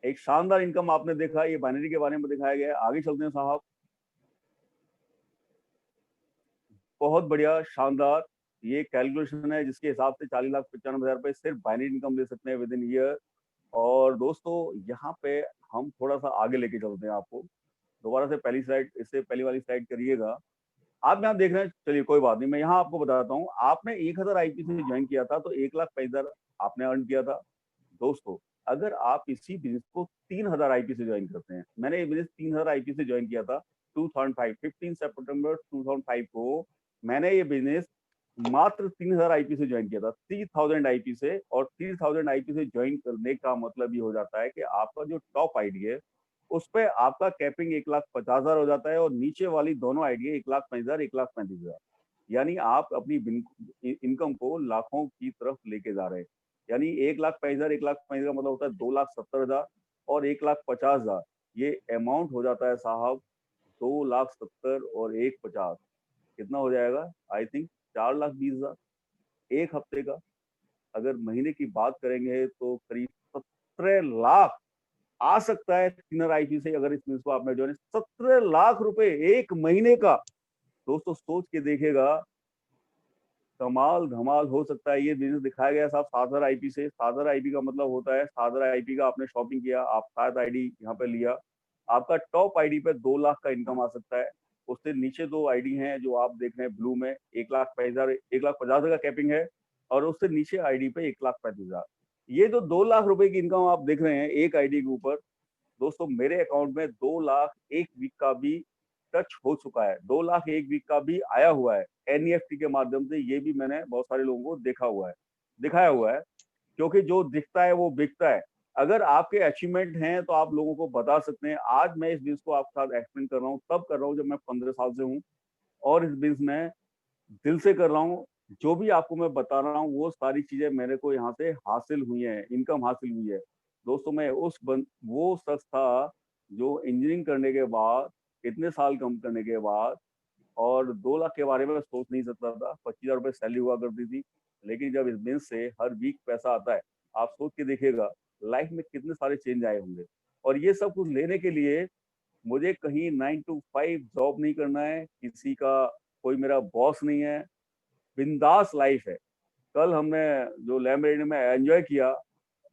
[SPEAKER 1] एक शानदार इनकम आपने देखा, ये बाइनरी के बारे में दिखाया गया है। आगे चलते हैं साहब। बहुत बढ़िया, शानदार। ये कैलकुलेशन है जिसके हिसाब से 40,95,000 रुपए सिर्फ बाइनरी इनकम ले सकते हैं विद इन ईयर। और दोस्तों यहाँ पे हम थोड़ा सा आगे लेके चलते हैं आपको। दोबारा से पहली स्लाइड, इससे पहली वाली स्लाइड करिएगा। आप यहाँ देख रहे हैं, चलिए कोई बात नहीं, मैं यहाँ आपको बताता हूँ। आपने 1,000 आईपी से ज्वाइन किया था तो 1,05,000 आपने अर्न किया था। दोस्तों अगर आप इसी बिजनेस को 3,000 आईपी से ज्वाइन करते हैं, मैंने ये बिजनेस 3,000 आईपी से ज्वाइन किया था 2005, 15 सितंबर 2005 को मैंने ये बिजनेस मात्र 3,000 आईपी से ज्वाइन किया था, 3,000 आईपी से। और 3,000 आईपी से ज्वाइन करने का मतलब ये हो जाता है कि आपका जो टॉप आईडी है उस पर आपका कैपिंग 1,50,000 हो जाता है, और नीचे वाली दोनों आईडी 1,05,000, 1,35,000। यानी आप अपनी इनकम को लाखों की तरफ लेके जा रहे हैं। यानी 1,05,000, 1,05,000 का मतलब होता है 2,70,000 और 1,50,000, ये अमाउंट हो जाता है साहब 2,70,000 और 1,50,000 कितना हो जाएगा? आई थिंक 4,20,000 एक हफ्ते का। अगर महीने की बात करेंगे तो करीब 17 लाख आ सकता है 3 आईपी से, अगर इस बिजनेस को आपने जो है 17 लाख रुपए एक महीने का। दोस्तों सोच के देखेगा, कमाल धमाल हो सकता है। ये बिजनेस दिखाया गया साहब 7,000 आईपी से। 7,000 आईपी का मतलब होता है 7,000 आईपी का आपने शॉपिंग किया, आप 7 आईडी यहाँ पे लिया, आपका टॉप आईडी पे 2 लाख का इनकम आ सकता है। उससे नीचे दो आईडी हैं जो आप देख रहे हैं ब्लू में, 1,05,000, 1,50,000 का कैपिंग है, और उससे नीचे आईडी पे 1,35,000। ये जो 2 लाख रुपए की इनकम आप देख रहे हैं एक आईडी के ऊपर, दोस्तों मेरे अकाउंट में 2 लाख एक वीक का भी टच हो चुका है, 2 लाख एक वीक का भी आया हुआ है एनईएफटी के माध्यम से। ये भी मैंने बहुत सारे लोगों को देखा हुआ है, दिखाया हुआ है, क्योंकि जो दिखता है वो बिकता है। अगर आपके अचीवमेंट हैं तो आप लोगों को बता सकते हैं। आज मैं इस बिजनेस को आपके साथ एक्सप्लेन कर रहा हूँ, तब कर रहा हूँ जब मैं 15 साल से हूँ, और इस बिजनेस में दिल से कर रहा हूँ। जो भी आपको मैं बता रहा हूँ वो सारी चीजें मेरे को यहाँ से हासिल हुई है, इनकम हासिल हुई है। दोस्तों मैं वो शख्स था जो इंजीनियरिंग करने के बाद, इतने साल कम करने के बाद, और 2 लाख के बारे में सोच नहीं सकता था। 25,000 रुपये सैलरी हुआ करती थी, लेकिन जब इस बिजनेस से हर वीक पैसा आता है, आप सोच के देखिएगा लाइफ में कितने सारे चेंज आए होंगे। और ये सब कुछ लेने के लिए मुझे कहीं 9 to 5 जॉब नहीं करना है, किसी का कोई मेरा बॉस नहीं है, बिंदास लाइफ है। कल हमने जो लैम्बोर्गिनी में एंजॉय किया,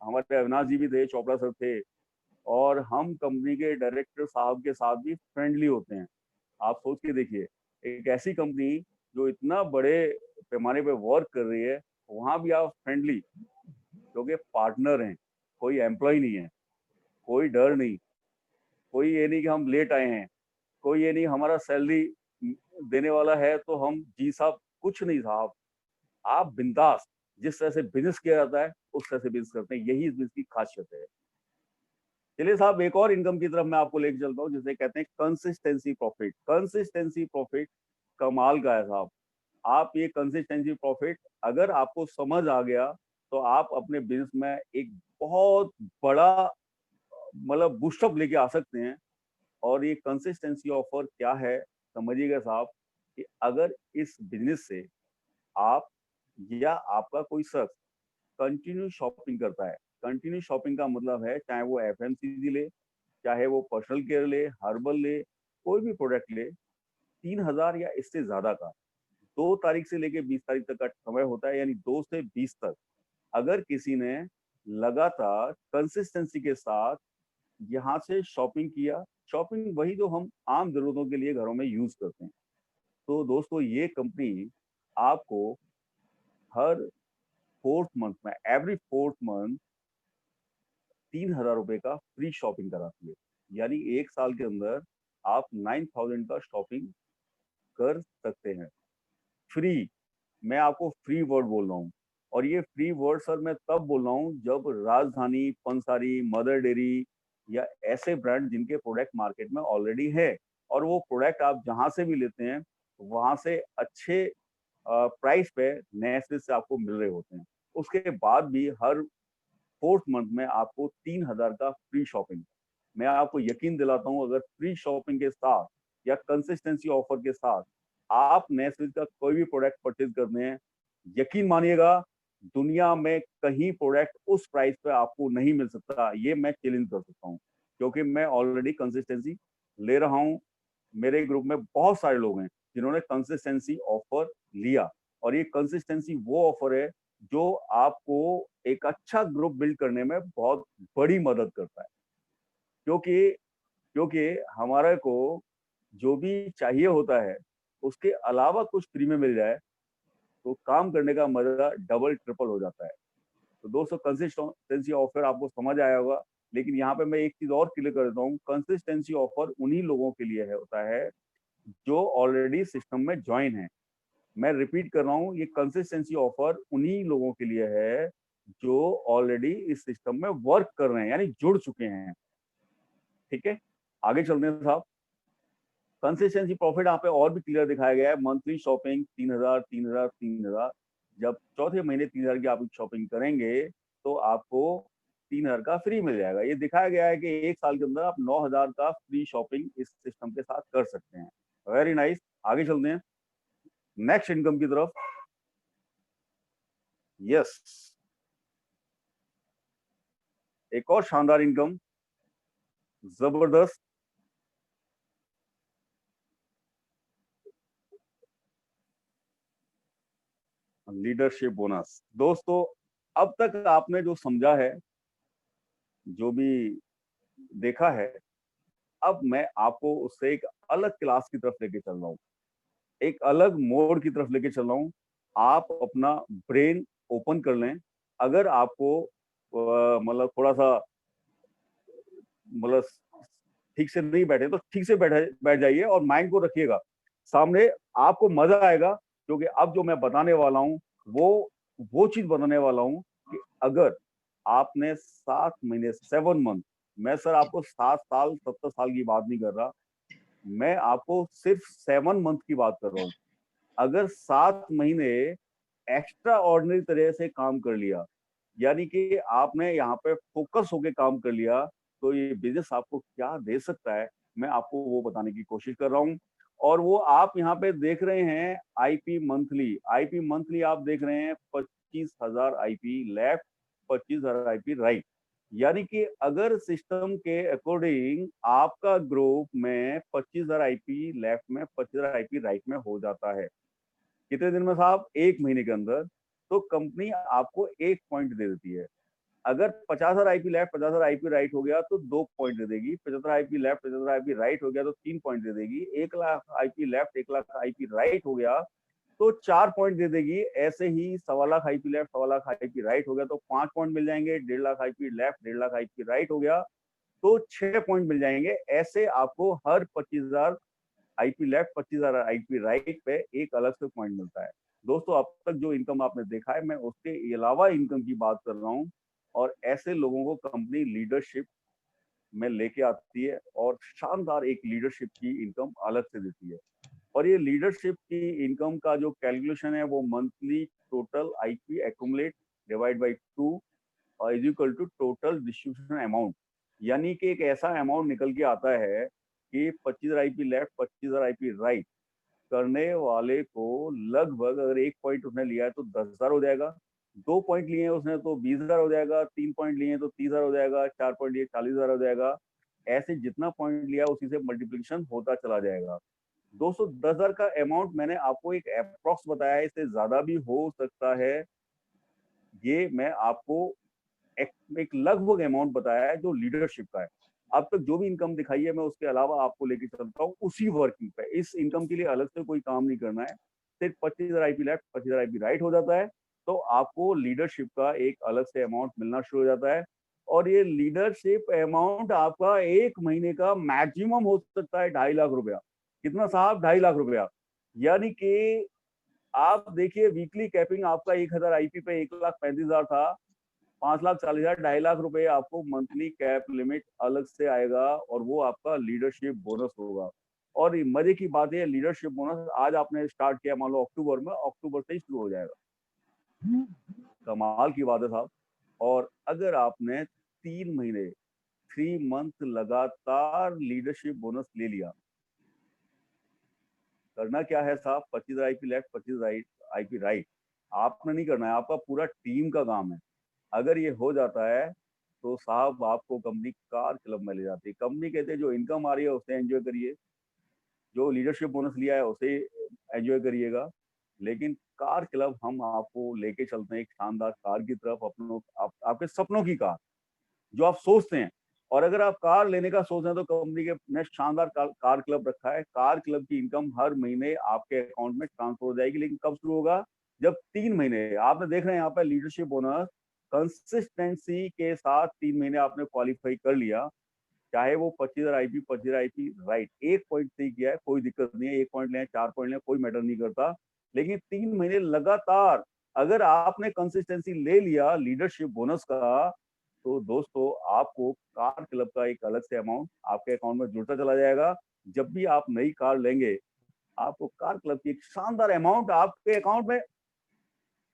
[SPEAKER 1] हमारे अविनाश जी भी थे, चोपड़ा सर थे, और हम कंपनी के डायरेक्टर साहब के साथ भी फ्रेंडली होते हैं। आप सोच के देखिए, एक ऐसी कंपनी जो इतना बड़े पैमाने पे वर्क कर रही है, वहां भी आप फ्रेंडली, क्योंकि पार्टनर हैं, कोई एम्प्लॉय नहीं है, कोई डर नहीं, कोई ये नहीं कि हम लेट आए हैं, कोई ये नहीं हमारा सैलरी देने वाला है तो हम जी साहब, कुछ नहीं साहब। आप बिंदास, जिस तरह से बिजनेस किया जाता है उस तरह से बिजनेस करते हैं, यही इस बिजनेस की खासियत है। चलिए साहब, एक और इनकम की तरफ मैं आपको लेके चलता हूँ, जिसे कहते हैं कंसिस्टेंसी प्रॉफिट। कंसिस्टेंसी प्रॉफिट कमाल का है साहब। आप ये कंसिस्टेंसी प्रॉफिट अगर आपको समझ आ गया तो आप अपने बिजनेस में एक बहुत बड़ा मतलब बूस्टअप लेके आ सकते हैं। और ये कंसिस्टेंसी ऑफर क्या है, समझिएगा साहब, कि अगर इस बिजनेस से आप या आपका कोई शख्स कंटिन्यू शॉपिंग करता है, कंटिन्यू शॉपिंग का मतलब है चाहे वो एफएमसीजी ले, चाहे वो पर्सनल केयर ले, हर्बल ले, कोई भी प्रोडक्ट ले, 3,000 या इससे ज्यादा का 2 तारीख से लेके 20 तारीख तक का समय होता है, यानी 2 से 20 तक। अगर किसी ने लगातार कंसिस्टेंसी के साथ यहाँ से शॉपिंग किया, शॉपिंग वही जो हम आम जरूरतों के लिए घरों में यूज करते हैं, तो दोस्तों ये कंपनी आपको हर 4th मंथ में, एवरी 4th मंथ 3,000 रुपए का फ्री शॉपिंग कराती है। यानी 1 साल के अंदर आप 9,000 का शॉपिंग कर सकते हैं फ्री। मैं आपको फ्री वर्ड बोल रहा हूँ, और ये फ्री वर्ड सर मैं तब बोल रहा हूँ जब राजधानी, पंसारी, मदर डेयरी या ऐसे ब्रांड जिनके प्रोडक्ट मार्केट में ऑलरेडी है, और वो प्रोडक्ट आप जहां से भी लेते हैं वहां से अच्छे प्राइस पे नेस्ले से आपको मिल रहे होते हैं। उसके बाद भी हर 4th मंथ में आपको 3,000 का फ्री शॉपिंग। मैं आपको यकीन दिलाता हूँ, अगर फ्री शॉपिंग के साथ या कंसिस्टेंसी ऑफर के साथ आप नेस्विच का कोई भी प्रोडक्ट परचेज करते हैं, यकीन मानिएगा दुनिया में कहीं प्रोडक्ट उस प्राइस पे आपको नहीं मिल सकता। ये मैं चैलेंज कर सकता हूँ, क्योंकि मैं ऑलरेडी कंसिस्टेंसी ले रहा हूँ। मेरे ग्रुप में बहुत सारे लोग हैं जिन्होंने कंसिस्टेंसी ऑफर लिया, और ये कंसिस्टेंसी वो ऑफर है जो आपको एक अच्छा ग्रुप बिल्ड करने में बहुत बड़ी मदद करता है। क्योंकि क्योंकि हमारे को जो भी चाहिए होता है, उसके अलावा कुछ फ्री में मिल जाए तो काम करने का मजा डबल ट्रिपल हो जाता है। तो दोस्तों, कंसिस्टेंसी ऑफर आपको समझ आया होगा, लेकिन यहाँ पे मैं एक चीज और क्लियर कर देता हूँ। कंसिस्टेंसी ऑफर उन्हीं लोगों के लिए है होता है जो ऑलरेडी सिस्टम में ज्वाइन है। मैं रिपीट कर रहा हूँ, ये कंसिस्टेंसी ऑफर उन्हीं लोगों के लिए है जो ऑलरेडी इस सिस्टम में वर्क कर रहे हैं, यानी जुड़ चुके हैं। ठीक है, आगे चलते हैं साहब। कंसिस्टेंसी प्रॉफिट यहाँ पे और भी क्लियर दिखाया गया है। मंथली शॉपिंग 3,000 3,000 3,000, जब चौथे महीने 3,000 की आप शॉपिंग करेंगे तो आपको 3,000 का फ्री मिल जाएगा। ये दिखाया गया है कि एक साल के अंदर आप 9,000 का फ्री शॉपिंग इस सिस्टम के साथ कर सकते हैं। वेरी नाइस, आगे चलते हैं नेक्स्ट इनकम की तरफ। यस, एक और शानदार इनकम, जबरदस्त, लीडरशिप बोनस। दोस्तों, अब तक आपने जो समझा है, जो भी देखा है, अब मैं आपको उससे एक अलग क्लास की तरफ लेके चल रहा हूँ, एक अलग मोड की तरफ लेके चल रहा हूँ। आप अपना ब्रेन ओपन कर लें। अगर आपको मतलब थोड़ा सा मतलब ठीक से नहीं बैठे तो ठीक से बैठ जाइए और माइंड को रखिएगा सामने। आपको मजा आएगा, क्योंकि अब जो मैं बताने वाला हूँ वो चीज बताने वाला हूँ कि अगर आपने 7 महीने 7 मंथ, मैं सर आपको 7 साल 70 साल की बात नहीं कर रहा, मैं आपको सिर्फ 7 मंथ की बात कर रहा हूँ। अगर 7 महीने एक्स्ट्रा ऑर्डिनरी तरह से काम कर लिया, यानी कि आपने यहाँ पे फोकस होके काम कर लिया, तो ये बिजनेस आपको क्या दे सकता है, मैं आपको वो बताने की कोशिश कर रहा हूँ। और वो आप यहाँ पे देख रहे हैं आईपी मंथली आप देख रहे हैं 25,000 आईपी लेफ्ट, 25,000 आईपी राइट। यानी कि अगर सिस्टम के अकॉर्डिंग आपका ग्रुप में 25,000 आईपी लेफ्ट में 25,000 आईपी राइट में हो जाता है, कितने दिन में साहब? 1 महीने के अंदर। तो कंपनी आपको 1 पॉइंट दे देती है। अगर 50,000 आईपी लेफ्ट 50,000 आईपी राइट हो गया तो 2 पॉइंट दे देगी। 75 आईपी लेफ्ट 75 आईपी राइट हो गया तो 3 पॉइंट दे देगी। 1,00,000 आईपी लेफ्ट 1,00,000 आईपी राइट हो गया तो 4 पॉइंट दे देगी। ऐसे ही 1,25,000 आईपी लेफ्ट 1,25,000 आईपी राइट हो गया तो 5 पॉइंट मिल जाएंगे। 1,50,000 आईपी लेफ्ट 1,50,000 आईपी राइट हो गया तो 6 पॉइंट मिल जाएंगे। ऐसे आपको हर 25,000 आईपी लेफ्ट 25,000 आईपी राइट पे एक अलग से पॉइंट मिलता है। दोस्तों, अब तक जो इनकम आपने देखा है, मैं उसके अलावा इनकम की बात कर रहा हूँ, और ऐसे लोगों को कंपनी लीडरशिप में लेके आती है और शानदार एक लीडरशिप की इनकम अलग से देती है। और ये लीडरशिप की इनकम का जो कैलकुलेशन है वो monthly total IP accumulate divide by 2 is equal to total distribution amount. यानी कि एक ऐसा अमाउंट निकल के आता है कि 25,000 आईपी लेफ्ट 25,000 आईपी राइट करने वाले को लगभग, अगर 1 पॉइंट उसने लिया है तो 10,000 हो जाएगा, 2 पॉइंट लिए हैं उसने तो 20,000 हो जाएगा, 3 पॉइंट लिए हैं तो 30,000 हो जाएगा, 4 पॉइंट लिए 40,000 हो जाएगा। ऐसे जितना पॉइंट लिया उसी से मल्टीप्लिकेशन होता चला जाएगा। दोस्तों, 10,000 का अमाउंट मैंने आपको एक अप्रॉक्स बताया है, इससे ज्यादा भी हो सकता है। ये मैं आपको एक लगभग अमाउंट बताया है जो लीडरशिप का है। अब तक जो भी इनकम दिखाई है मैं उसके अलावा आपको लेके चलता हूँ उसी वर्किंग पे। इस इनकम के लिए अलग से कोई काम नहीं करना है, सिर्फ 25,000 आईपी लेफ्ट 25,000 आईपी राइट हो जाता है तो आपको लीडरशिप का एक अलग से अमाउंट मिलना शुरू हो जाता है। और ये लीडरशिप अमाउंट आपका 1 महीने का मैक्सिमम हो सकता है 2.5 लाख रुपया। कितना साहब? 2.5 लाख रुपया। यानी कि आप देखिए, वीकली कैपिंग आपका 1,000 आईपी पे 1,35,000 था, 5,40,000 2.5 लाख रुपए आपको मंथली कैप लिमिट अलग से आएगा, और वो आपका लीडरशिप बोनस होगा। और मजे की बात है, लीडरशिप बोनस आज आपने स्टार्ट किया, मान लो अक्टूबर में, अक्टूबर से ही शुरू हो जाएगा। कमाल की बात है साहब। और अगर आपने 3 महीने 3 मंथ लगातार लीडरशिप बोनस ले लिया। करना क्या है साहब, 25 आईपी लेफ्ट, 25 आईपी राइट। आपने नहीं करना है, आपका पूरा टीम का काम है। अगर ये हो जाता है तो साहब आपको कंपनी कार क्लब में ले जाती है। कंपनी कहते हैं जो इनकम आ रही है उसे एंजॉय करिए, जो लीडरशिप बोनस लिया है उसे एंजॉय करिएगा, लेकिन कार क्लब हम आपको लेके चलते हैं एक शानदार कार की तरफ, आपके सपनों की कार जो आप सोचते हैं। और अगर आप कार लेने का सोच रहे हैं तो कंपनी के ने शानदार कार क्लब रखा है। कार क्लब की इनकम हर महीने आपके अकाउंट में ट्रांसफर हो जाएगी, लेकिन कब शुरू होगा, जब 3 महीने आपने देख रहे हैं यहाँ पे लीडरशिप बोनस कंसिस्टेंसी के साथ 3 महीने आपने क्वालिफाई कर लिया, चाहे वो 25,000 आईपी, 25,000 आईपी राइट, 1 पॉइंट सही किया है कोई दिक्कत नहीं है, 1 पॉइंट लें 4 पॉइंट लें कोई मैटर नहीं करता, लेकिन 3 महीने लगातार अगर आपने कंसिस्टेंसी ले लिया लीडरशिप बोनस का, तो दोस्तों आपको कार क्लब का एक अलग से अमाउंट आपके अकाउंट में जुड़ता चला जाएगा। जब भी आप नई कार लेंगे आपको कार क्लब की एक शानदार अमाउंट आपके अकाउंट में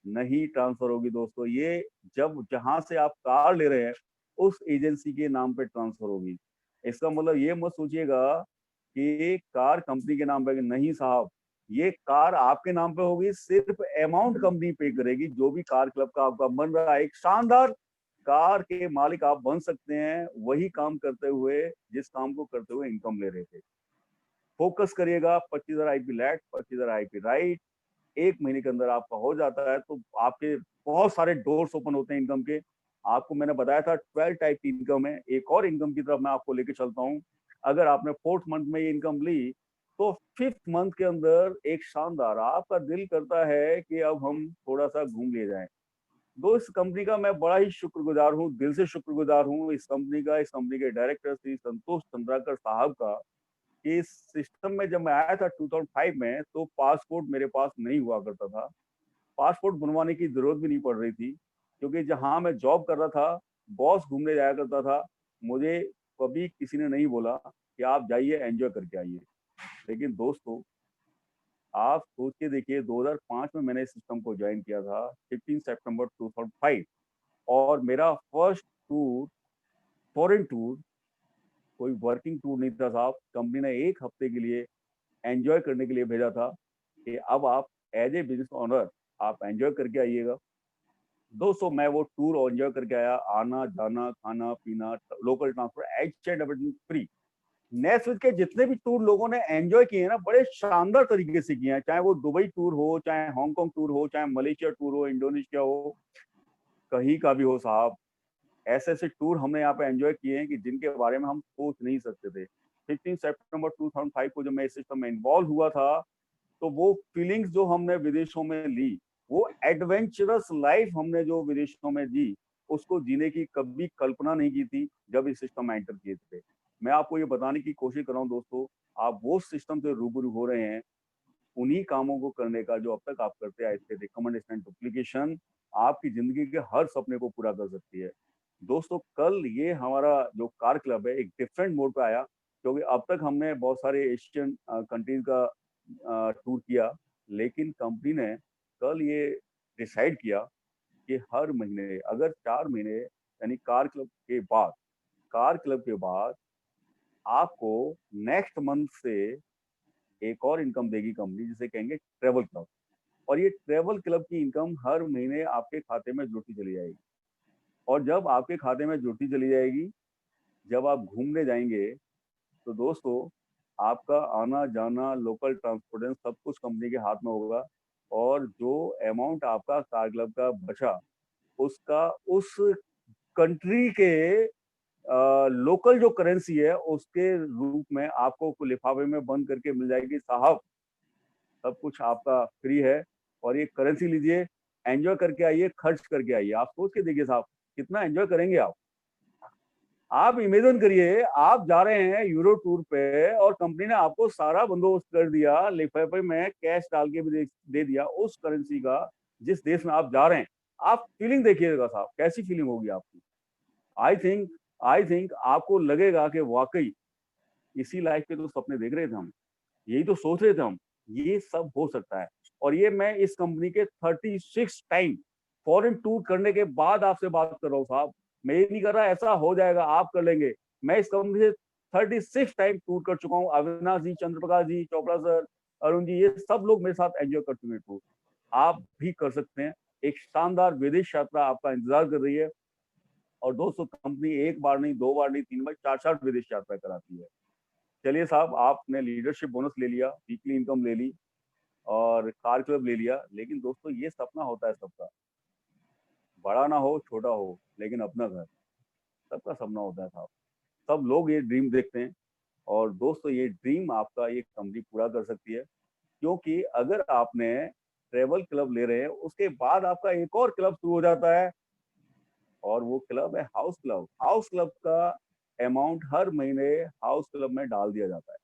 [SPEAKER 1] नहीं ट्रांसफर होगी दोस्तों, ये जब जहां से आप कार ले रहे हैं उस एजेंसी के नाम पे ट्रांसफर होगी। इसका मतलब ये मत सोचिएगा कि कार कंपनी के नाम पे, नहीं साहब, ये कार आपके नाम पे होगी, सिर्फ अमाउंट कंपनी पे करेगी। जो भी कार क्लब का आपका बन रहा है, एक शानदार कार के मालिक आप बन सकते हैं वही काम करते हुए जिस काम को करते हुए इनकम ले रहे थे। फोकस करिएगा, 25,000 आईपी लेफ्ट, 25,000 आईपी राइट, 1 महीने के अंदर आपका हो जाता है तो आपके बहुत सारे डोर्स ओपन होते हैं इनकम के। आपको मैंने बताया था 12 टाइप की इनकम है, एक और इनकम की तरफ मैं आपको लेके चलता हूँ। अगर आपने 4th मंथ में ये इनकम ली तो 5th मंथ के अंदर एक शानदार, आपका दिल करता है कि अब हम थोड़ा सा घूम ले जाएं। दो, इस कंपनी का मैं बड़ा ही शुक्रगुजार हूँ, दिल से शुक्रगुजार हूँ इस कंपनी का, इस कंपनी के डायरेक्टर श्री संतोष चंद्राकर साहब का। इस सिस्टम में जब मैं आया था 2005 में तो पासपोर्ट मेरे पास नहीं हुआ करता था, पासपोर्ट बनवाने की जरूरत भी नहीं पड़ रही थी, क्योंकि जहां मैं जॉब कर रहा था बॉस घूमने जाया करता था, मुझे कभी किसी ने नहीं बोला कि आप जाइए एंजॉय करके आइए। लेकिन दोस्तों आप सोच के देखिए, 2005 में मैंने इस सिस्टम को ज्वाइन किया था, 15 सितंबर 2005, और मेरा फर्स्ट टूर, फॉरेन टूर, कोई वर्किंग टूर नहीं था साहब। कंपनी ने 1 हफ्ते के लिए एंजॉय करने के लिए भेजा था कि अब आप एज ए बिजनेस ओनर आप एंजॉय करके आइएगा। दोस्तों मैं वो टूर एंजॉय करके आया, आना जाना खाना पीना local transport H and everything free. Next के जितने भी टूर लोगों ने एंजॉय किए ना, बड़े शानदार तरीके से किए हैं, चाहे वो दुबई टूर हो, चाहे हांगकांग टूर हो, चाहे मलेशिया टूर हो, इंडोनेशिया हो, कहीं का भी हो साहब, ऐसे ऐसे टूर हमने यहाँ पे एंजॉय किए हैं कि जिनके बारे में हम सोच नहीं सकते थे। 15 सितंबर 2005 को जब मैं इस सिस्टम में इन्वॉल्व हुआ था तो वो फीलिंग्स जो हमने विदेशों में ली, वो एडवेंचरस लाइफ हमने जो विदेशों में जी, उसको जीने की कभी कल्पना नहीं की थी जब इस सिस्टम में एंटर किए थे। मैं आपको ये बताने की कोशिश कर रहा हूँ दोस्तों, आप वो सिस्टम से रूबरू हो रहे हैं, उन्हीं कामों को करने का जो अब तक आप करते आए थे। रिकमेंडेशन डुप्लीकेशन आपकी जिंदगी के हर सपने को पूरा कर सकती है। दोस्तों कल ये हमारा जो कार क्लब है एक डिफरेंट मोड पे आया, क्योंकि अब तक हमने बहुत सारे एशियन कंट्रीज का टूर किया, लेकिन कंपनी ने कल ये डिसाइड किया कि हर महीने, अगर 4 महीने यानी कार क्लब के बाद आपको नेक्स्ट मंथ से एक और इनकम देगी कंपनी, जिसे कहेंगे ट्रेवल क्लब। और ये ट्रेवल क्लब की इनकम हर महीने आपके खाते में जुड़ती चली जाएगी, और जब आपके खाते में जुड़ती चली जाएगी, जब आप घूमने जाएंगे तो दोस्तों आपका आना जाना लोकल ट्रांसपोर्टेशन सब कुछ कंपनी के हाथ में होगा, और जो अमाउंट आपका कार क्लब का बचा उसका उस कंट्री के लोकल जो करेंसी है उसके रूप में आपको लिफाफे में बंद करके मिल जाएगी। साहब सब कुछ आपका फ्री है, और ये करेंसी लीजिए, एंजॉय करके आइए, खर्च करके आइए। आप सोच के देखिए साहब कितना एंजॉय करेंगे आप इमेजिन करिए आप जा रहे हैं यूरो टूर पे और कंपनी ने आपको सारा बंदोबस्त कर दिया, लिफाफे में कैश डाल के भी दे दिया उस करेंसी का जिस देश में आप जा रहे हैं। आप फीलिंग देखिएगा साहब, कैसी फीलिंग होगी आपकी। आई थिंक आपको लगेगा कि वाकई इसी लाइफ के तो सपने देख रहे थे हम, यही तो सोच रहे थे हम, ये सब हो सकता है। और ये मैं इस कंपनी के 36 टाइम फॉरेन टूर करने के बाद आपसे बात कर रहा हूँ साहब। मैं ये नहीं कर रहा ऐसा हो जाएगा आप कर लेंगे, मैं इस कंपनी से 36 टाइम टूर कर चुका हूँ। अविनाश जी, चंद्रप्रकाश जी, चोपड़ा सर, अरुण जी, ये सब लोग मेरे साथ एंजॉय कर चुके हैं टूर। आप भी कर सकते हैं। एक शानदार विदेश यात्रा आपका इंतजार कर रही है। और दोस्तों, कंपनी एक बार नहीं, दो बार नहीं, तीन बार, चार चार विदेश यात्रा कराती है। चलिए साहब, आपने लीडरशिप बोनस ले लिया, वीकली इनकम ले ली और कार क्लब ले लिया, लेकिन दोस्तों ये सपना होता है सबका, बड़ा ना हो छोटा हो, लेकिन अपना घर सबका सपना होता है साहब। सब लोग ये ड्रीम देखते हैं। और दोस्तों, ये ड्रीम आपका ये कंपनी पूरा कर सकती है, क्योंकि अगर आपने ट्रेवल क्लब ले रहे हैं, उसके बाद आपका एक और क्लब शुरू हो जाता है, और वो क्लब है हाउस क्लब। हाउस क्लब का अमाउंट हर महीने हाउस क्लब में डाल दिया जाता है,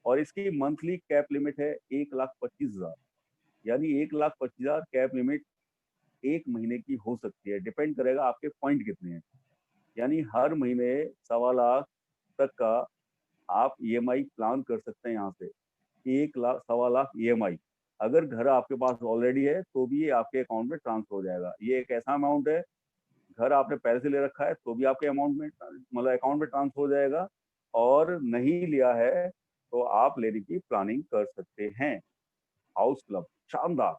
[SPEAKER 1] और इसकी मंथली कैप लिमिट है 1,25,000। यानी 1,25,000 कैप लिमिट एक महीने की हो सकती है, डिपेंड करेगा आपके पॉइंट कितने हैं। यानी हर महीने 1,25,000 तक का आप ईएमआई प्लान कर सकते हैं यहाँ से। 1,00,000 1,25,000 ईएमआई, अगर घर आपके पास ऑलरेडी है तो भी ये आपके अकाउंट में ट्रांसफर हो जाएगा। ये एक ऐसा अमाउंट है, घर आपने पहले से ले रखा है तो भी आपके अमाउंट में मतलब अकाउंट में ट्रांसफर हो जाएगा, और नहीं लिया है तो आप लेने की प्लानिंग कर सकते हैं। हाउस क्लब शानदार।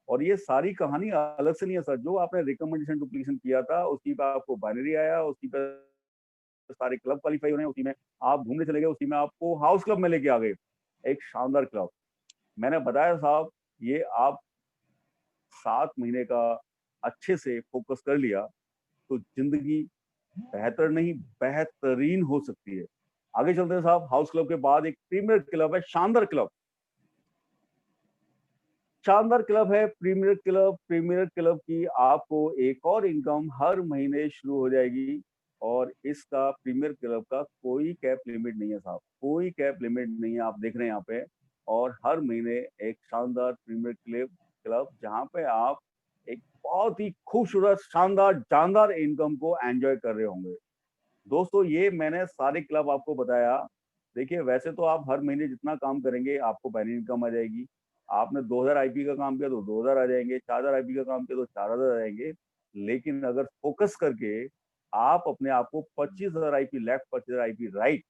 [SPEAKER 1] और ये सारी कहानी अलग से नहीं है सर, जो आपने रिकमेंडेशन डुप्लीकेशन किया था उसी पे आपको बाइनरी आया, उसी पे सारे क्लब क्वालिफाई हो रहे हैं, उसी में आप घूमने चले गए, उसी में आपको हाउस क्लब में लेके आ गए। एक शानदार क्लब। मैंने बताया साहब, ये आप 7 महीने का अच्छे से फोकस कर लिया तो जिंदगी बेहतर नहीं बेहतरीन हो सकती है। आगे चलते हैं साहब। हाउस क्लब के बाद एक प्रीमियर क्लब है, शानदार क्लब। शानदार क्लब है प्रीमियर क्लब। प्रीमियर क्लब की आपको एक और इनकम हर महीने शुरू हो जाएगी, और इसका प्रीमियर क्लब का कोई कैप लिमिट नहीं है साहब, कोई कैप लिमिट नहीं है, आप देख रहे हैं यहाँ पे। और हर महीने एक शानदार प्रीमियर क्लब क्लब जहाँ पे आप एक बहुत ही खूबसूरत शानदार जानदार इनकम को एंजॉय कर रहे होंगे। दोस्तों, ये मैंने सारे क्लब आपको बताया। देखिए, वैसे तो आप हर महीने जितना काम करेंगे आपको बाइनरी इनकम आ जाएगी। आपने 2,000 आईपी का काम किया तो 2,000 आ जाएंगे, 4,000 आईपी का काम किया तो 4,000 आ जाएंगे। लेकिन अगर फोकस करके आप अपने आप को 25,000 आईपी लेफ्ट, 25,000 आईपी राइट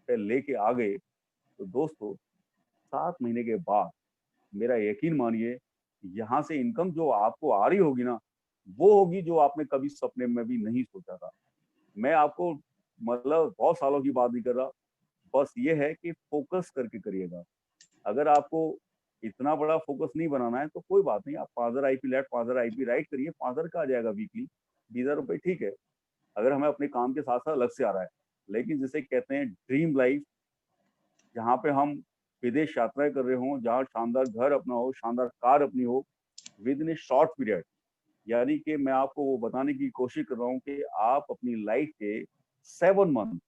[SPEAKER 1] पे लेके आ गए, तो दोस्तों 7 महीने के बाद मेरा यकीन मानिए, यहाँ से इनकम जो आपको आ रही होगी ना, वो होगी जो आपने कभी सपने में भी नहीं सोचा था। मैं आपको मतलब बहुत सालों की बात नहीं कर रहा, बस ये है कि फोकस करके करिएगा। अगर आपको इतना बड़ा फोकस नहीं बनाना है तो कोई बात नहीं, आप 5,000 आईपी लेफ्ट, 5,000 आईपी राइट करिए, 5,000 का आ जाएगा वीकली, 20,000 रुपए ठीक है। अगर हमें अपने काम के साथ साथ अलग से आ रहा है। लेकिन जिसे कहते हैं ड्रीम लाइफ, जहाँ पे हम विदेश यात्राएं कर रहे हों, जहाँ शानदार घर अपना हो, शानदार कार अपनी हो, with in A short period. यानी कि मैं आपको वो बताने की कोशिश कर रहा हूँ कि आप अपनी लाइफ के 7 मंथ,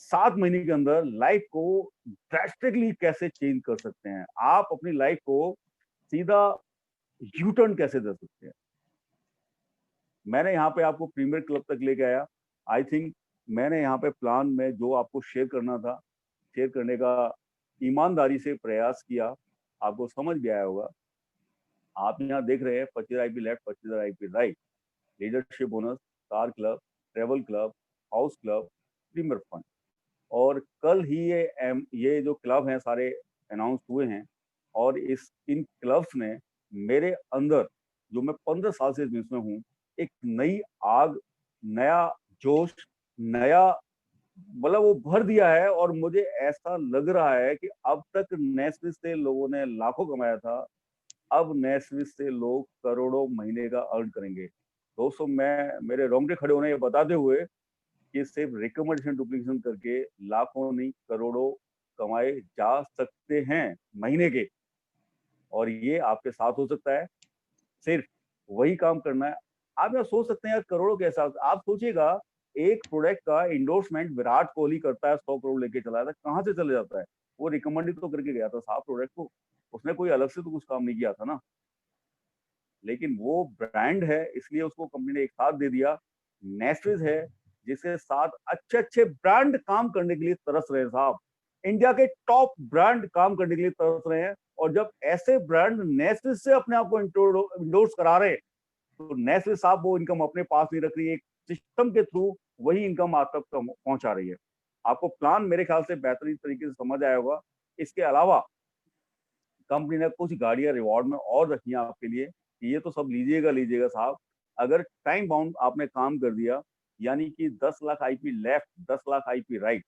[SPEAKER 1] 7 महीने के अंदर लाइफ को ड्रास्टिकली कैसे चेंज कर सकते हैं, आप अपनी लाइफ को सीधा यू टर्न कैसे दे सकते हैं। मैंने यहाँ पे आपको प्रीमियर क्लब तक लेके आया। आई थिंक मैंने यहाँ पे प्लान में जो आपको शेयर करना था, शेयर करने का ईमानदारी से प्रयास किया, आपको समझ भी आया होगा। आप यहाँ देख रहे हैं 25 IP left, 25 IP right, leadership bonus, car club, travel club, house club, premier fund. और कल ही ये जो क्लब हैं सारे अनाउंस हुए हैं, और इन क्लब्स ने मेरे अंदर, जो मैं 15 साल से बिजनेस में हूँ, एक नई आग, नया जोश, नया मतलब वो भर दिया है। और मुझे ऐसा लग रहा है कि अब तक नेस्विस से लोगों ने लाखों कमाया था, अब नेस्विस से लोग करोड़ों महीने का अर्न करेंगे। दोस्तों, मैं मेरे रोंगटे खड़े होने ये बताते हुए कि सिर्फ रिकमेंडेशन डुप्लीकेशन करके लाखों नहीं करोड़ों कमाए जा सकते हैं महीने के। और ये आपके साथ हो सकता है, सिर्फ वही काम करना है। आप यहाँ सोच सकते हैं यार, करोड़ों के हिसाब से आप सोचिएगा, एक प्रोडक्ट का इंडोर्समेंट विराट कोहली करता है, 100 करोड़ लेके चला था, कहाँ से चले जाता है? वो रिकमेंड तो करके गया था साहब प्रोडक्ट को, उसने कोई अलग से तो कुछ काम नहीं किया था ना। लेकिन वो ब्रांड है, इसलिए उसको कंपनी ने एक साथ दे दिया। नेस्विस है, जिसके साथ अच्छे अच्छे ब्रांड काम करने के लिए तरस रहे हैं साहब। इंडिया के टॉप ब्रांड काम करने के लिए तरस रहे हैं, और जब ऐसे ब्रांड नेस्विस से अपने आप को इंडोर्स करा रहे हैं, तो नेस्विस साहब वो इनकम अपने पास नहीं रख रही है, एक सिस्टम के थ्रू वही इनकम आप तक पहुंचा रही है। आपको प्लान मेरे ख्याल से बेहतरीन तरीके से समझ आया होगा। इसके अलावा कंपनी ने कुछ गाड़ियां रिवॉर्ड में और रखी हैं आपके लिए कि ये तो सब लीजिएगा लीजिएगा साहब। अगर टाइम बाउंड आपने काम कर दिया, यानी कि 10 lakh IP left, 10 lakh IP right,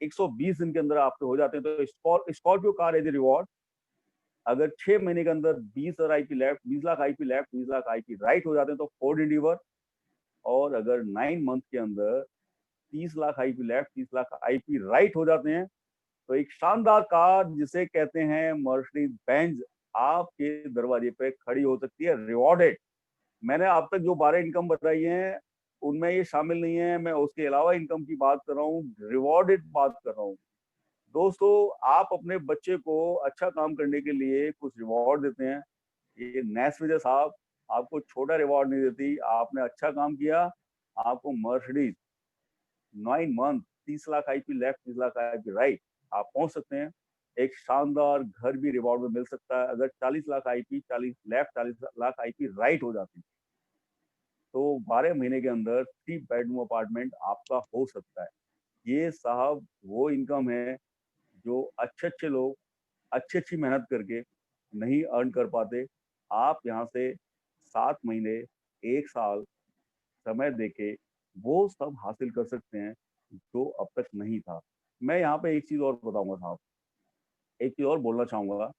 [SPEAKER 1] 120 दिन के अंदर आपके हो जाते हैं, तो Scorpio car as a reward अगर 6 महीने के अंदर 20,000 IP left, 20 lakh IP left, 20 lakh IP right हो जाते हैं तो फोर्ड इंडिवर। और अगर 9 मंथ के अंदर 30 lakh IP left, 30 lakh IP right हो जाते हैं तो एक शानदार कार जिसे कहते हैं मर्सिडीज बेंज आपके दरवाजे पे खड़ी हो सकती है, रिवॉर्डेड। मैंने अब तक जो 12 इनकम बताई है उनमें ये शामिल नहीं है, मैं उसके अलावा इनकम की बात कर रहा हूँ, रिवॉर्डेड बात कर रहा हूँ। दोस्तों, आप अपने बच्चे को अच्छा काम करने के लिए कुछ रिवॉर्ड देते हैं। ये नैस्विजर साहब आपको छोटा रिवॉर्ड नहीं देती। आपने अच्छा काम किया, आपको Mercedes 9 month 30 lakh IP left, 30 lakh IP right आप पहुंच सकते हैं। एक शानदार घर भी रिवॉर्ड में मिल सकता है अगर 40 lakh IP, 40 left, 40 lakh IP right हो जाती है तो 12 महीने के अंदर 3 बेडरूम अपार्टमेंट आपका हो सकता है। ये साहब वो इनकम है जो अच्छे अच्छे लोग अच्छी अच्छी मेहनत करके नहीं अर्न कर पाते। आप यहाँ से 7 महीने, 1 साल समय देके वो सब हासिल कर सकते हैं जो अब तक नहीं था। मैं यहाँ पे एक चीज और बताऊंगा साहब, एक चीज और बोलना चाहूंगा।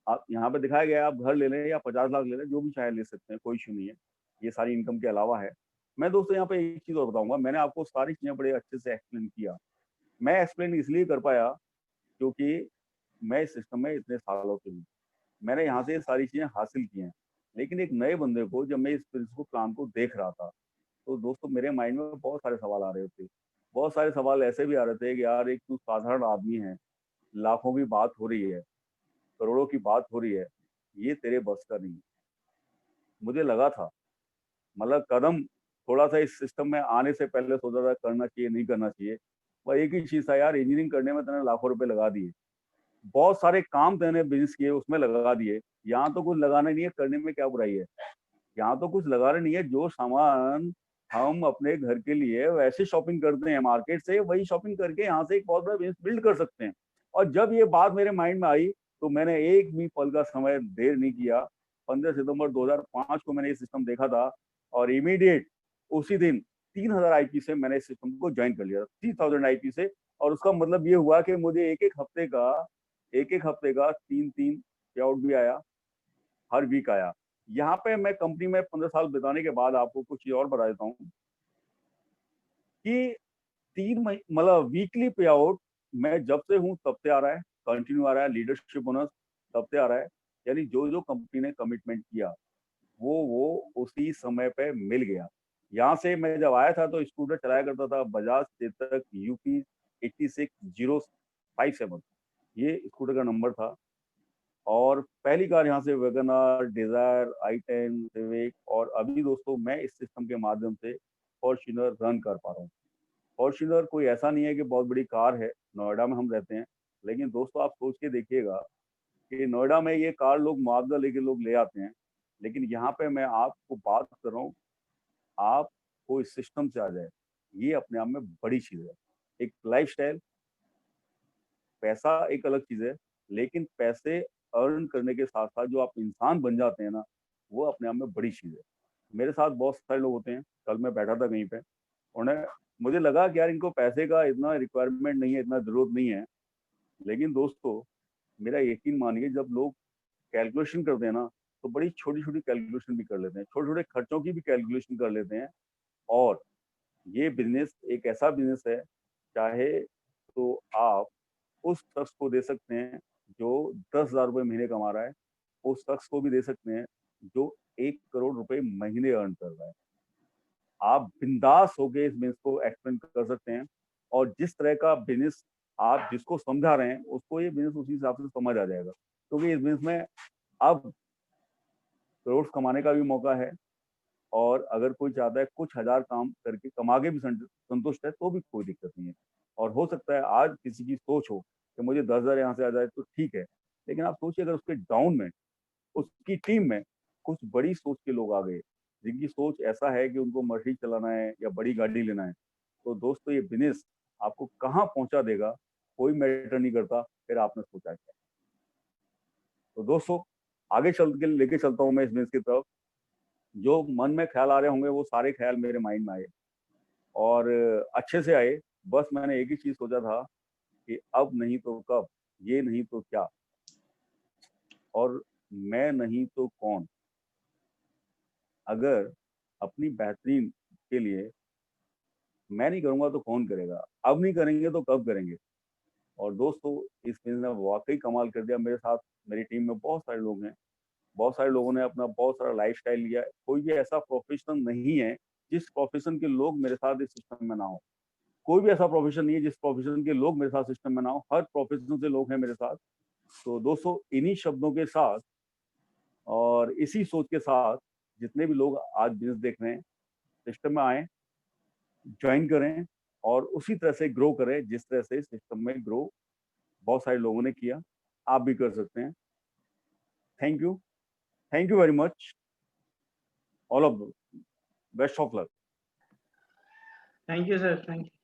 [SPEAKER 1] आप यहाँ पे दिखाया गया है, आप घर ले लें या 50 लाख ले लें, जो भी चाहे ले सकते हैं, कोई इशू नहीं है। ये सारी इनकम के अलावा है। मैं दोस्तों यहाँ पे एक चीज और बताऊंगा, मैंने आपको सारी चीजें बड़े अच्छे से एक्सप्लेन किया। मैं एक्सप्लेन इसलिए कर पाया क्योंकि मैं इस सिस्टम में इतने सालों से हूँ, मैंने यहाँ से ये सारी चीजें हासिल की हैं। लेकिन एक नए बंदे को जब मैं इस प्रिंसिपल प्लान को देख रहा था तो दोस्तों मेरे माइंड में बहुत सारे सवाल आ रहे थे। बहुत सारे सवाल ऐसे भी आ रहे थे कि यार एक तू साधारण आदमी है, लाखों की बात हो रही है, करोड़ों की बात हो रही है, ये तेरे बस का नहीं है। मुझे लगा था, मतलब कदम थोड़ा सा इस सिस्टम में आने से पहले सोचा था करना चाहिए नहीं करना चाहिए। वह एक ही चीज था यार, इंजीनियरिंग करने में तूने लाखों रुपए लगा दिए, बहुत सारे काम तेने बिजनेस किए उसमें लगा दिए, यहाँ तो कुछ लगाना नहीं है, करने में क्या बुराई है। यहाँ तो कुछ लगा रहे नहीं है, जो सामान हम अपने घर के लिए वैसे शॉपिंग करते हैं मार्केट से, वही शॉपिंग करके यहाँ से एक बहुत बड़ा बिजनेस बिल्ड कर सकते हैं। और जब ये बात मेरे माइंड में आई तो मैंने एक भी पल का समय देर नहीं किया। 15 सितंबर 2005 को मैंने ये सिस्टम देखा था और इमीडिएट उसी दिन 3,000 आईपी से मैंने इस सिस्टम को ज्वाइन कर लिया, 3,000 आईपी से। और उसका मतलब ये हुआ कि मुझे एक एक हफ्ते का 3-3 पे आउट भी आया, हर वीक आया। यहाँ पे मैं कंपनी में 15 साल बिताने के बाद आपको कुछ चीज और बता देता हूँ कि मतलब वीकली पे आउट मैं जब से हूँ तब से आ रहा है, कंटिन्यू आ रहा है, लीडरशिप बोनस तब से आ रहा है। यानी जो जो कंपनी ने कमिटमेंट किया वो उसी समय पे मिल गया। यहाँ से मैं जब आया था तो स्कूटर चलाया करता था बजाज चेतक यूपी 86,057, ये स्कूटर का नंबर था। और पहली कार यहाँ से वैगनआर, डिजायर, i10, सिविक, और अभी दोस्तों मैं इस सिस्टम के माध्यम से फॉर्च्यूनर रन कर पा रहा हूँ। फॉर्च्यूनर कोई ऐसा नहीं है कि बहुत बड़ी कार है, नोएडा में हम रहते हैं, लेकिन दोस्तों आप सोच के देखिएगा कि नोएडा में ये कार लोग मुआवजा लेके लोग ले आते हैं, लेकिन यहाँ पे मैं आपको बात कर रहा हूँ, आपको इस सिस्टम से आ जाए, ये अपने आप में बड़ी चीज है। एक लाइफस्टाइल, पैसा एक अलग चीज है, लेकिन पैसे अर्न करने के साथ साथ जो आप इंसान बन जाते हैं ना, वो अपने आप में बड़ी चीज है। मेरे साथ बहुत सारे लोग होते हैं, कल मैं बैठा था कहीं पे, उन्हें, मुझे लगा कि यार इनको पैसे का इतना रिक्वायरमेंट नहीं है, इतना जरूरत नहीं है। लेकिन दोस्तों मेरा यकीन मानिए, जब लोग कैलकुलेशन करते हैं ना तो बड़ी छोटी छोटी कैलकुलेशन भी कर लेते हैं, छोटे छोटे खर्चों की भी कैलकुलेशन कर लेते हैं। और ये बिजनेस एक ऐसा बिजनेस है, चाहे तो आप उस शख्स को दे सकते हैं जो 10,000 रुपये महीने कमा रहा है, उस शख्स को भी दे सकते हैं जो 1 करोड़ रुपए महीने अर्न कर रहा है। आप बिंदास होके इस बिजनेस को एक्सपेंड कर सकते हैं। और जिस तरह का बिजनेस आप जिसको समझा रहे हैं उसको ये बिजनेस उसी हिसाब से समझ आ जाएगा, क्योंकि इस बिजनेस में अब करोड़ कमाने का भी मौका है। और अगर कोई चाहता है कुछ हजार काम करके कमा के भी संतुष्ट है तो भी कोई दिक्कत नहीं है। और हो सकता है आज किसी की सोच हो कि मुझे 10,000 यहाँ से आ जाए तो ठीक है, लेकिन आप सोचिए अगर उसके डाउन में उसकी टीम में कुछ बड़ी सोच के लोग आ गए, जिनकी सोच ऐसा है कि उनको मर्सिडीज चलाना है या बड़ी गाड़ी लेना है, तो दोस्तों ये बिजनेस आपको कहाँ पहुंचा देगा कोई मैटर नहीं करता, फिर आपने सोचा क्या। तो दोस्तों आगे चल के लेके चलता हूँ मैं इस बिजनेस की तरफ। जो मन में ख्याल आ रहे होंगे वो सारे ख्याल मेरे माइंड में आए और अच्छे से आए। बस मैंने एक ही चीज सोचा था कि अब नहीं तो कब, ये नहीं तो क्या, और मैं नहीं तो कौन। अगर अपनी बेहतरीन के लिए मैं नहीं करूंगा तो कौन करेगा, अब नहीं करेंगे तो कब करेंगे। और दोस्तों इस बिजनेस ने वाकई कमाल कर दिया मेरे साथ। मेरी टीम में बहुत सारे लोग हैं, बहुत सारे लोगों ने अपना बहुत सारा लाइफस्टाइल लिया है। कोई भी ऐसा प्रोफेशन नहीं है जिस प्रोफेशन के लोग मेरे साथ इस सिस्टम में ना हो। कोई भी ऐसा प्रोफेशन नहीं है जिस प्रोफेशन के लोग मेरे साथ सिस्टम में ना हो। हर प्रोफेशन से लोग हैं मेरे साथ। तो दोस्तों इन्हीं शब्दों के साथ और इसी सोच के साथ जितने भी लोग आज बिजनेस देख रहे हैं, सिस्टम में आए, ज्वाइन करें और उसी तरह से ग्रो करें जिस तरह से सिस्टम में ग्रो बहुत सारे लोगों ने किया। आप भी कर सकते हैं। Thank you, thank you very much, all of best of luck.
[SPEAKER 2] Thank you sir, thank you.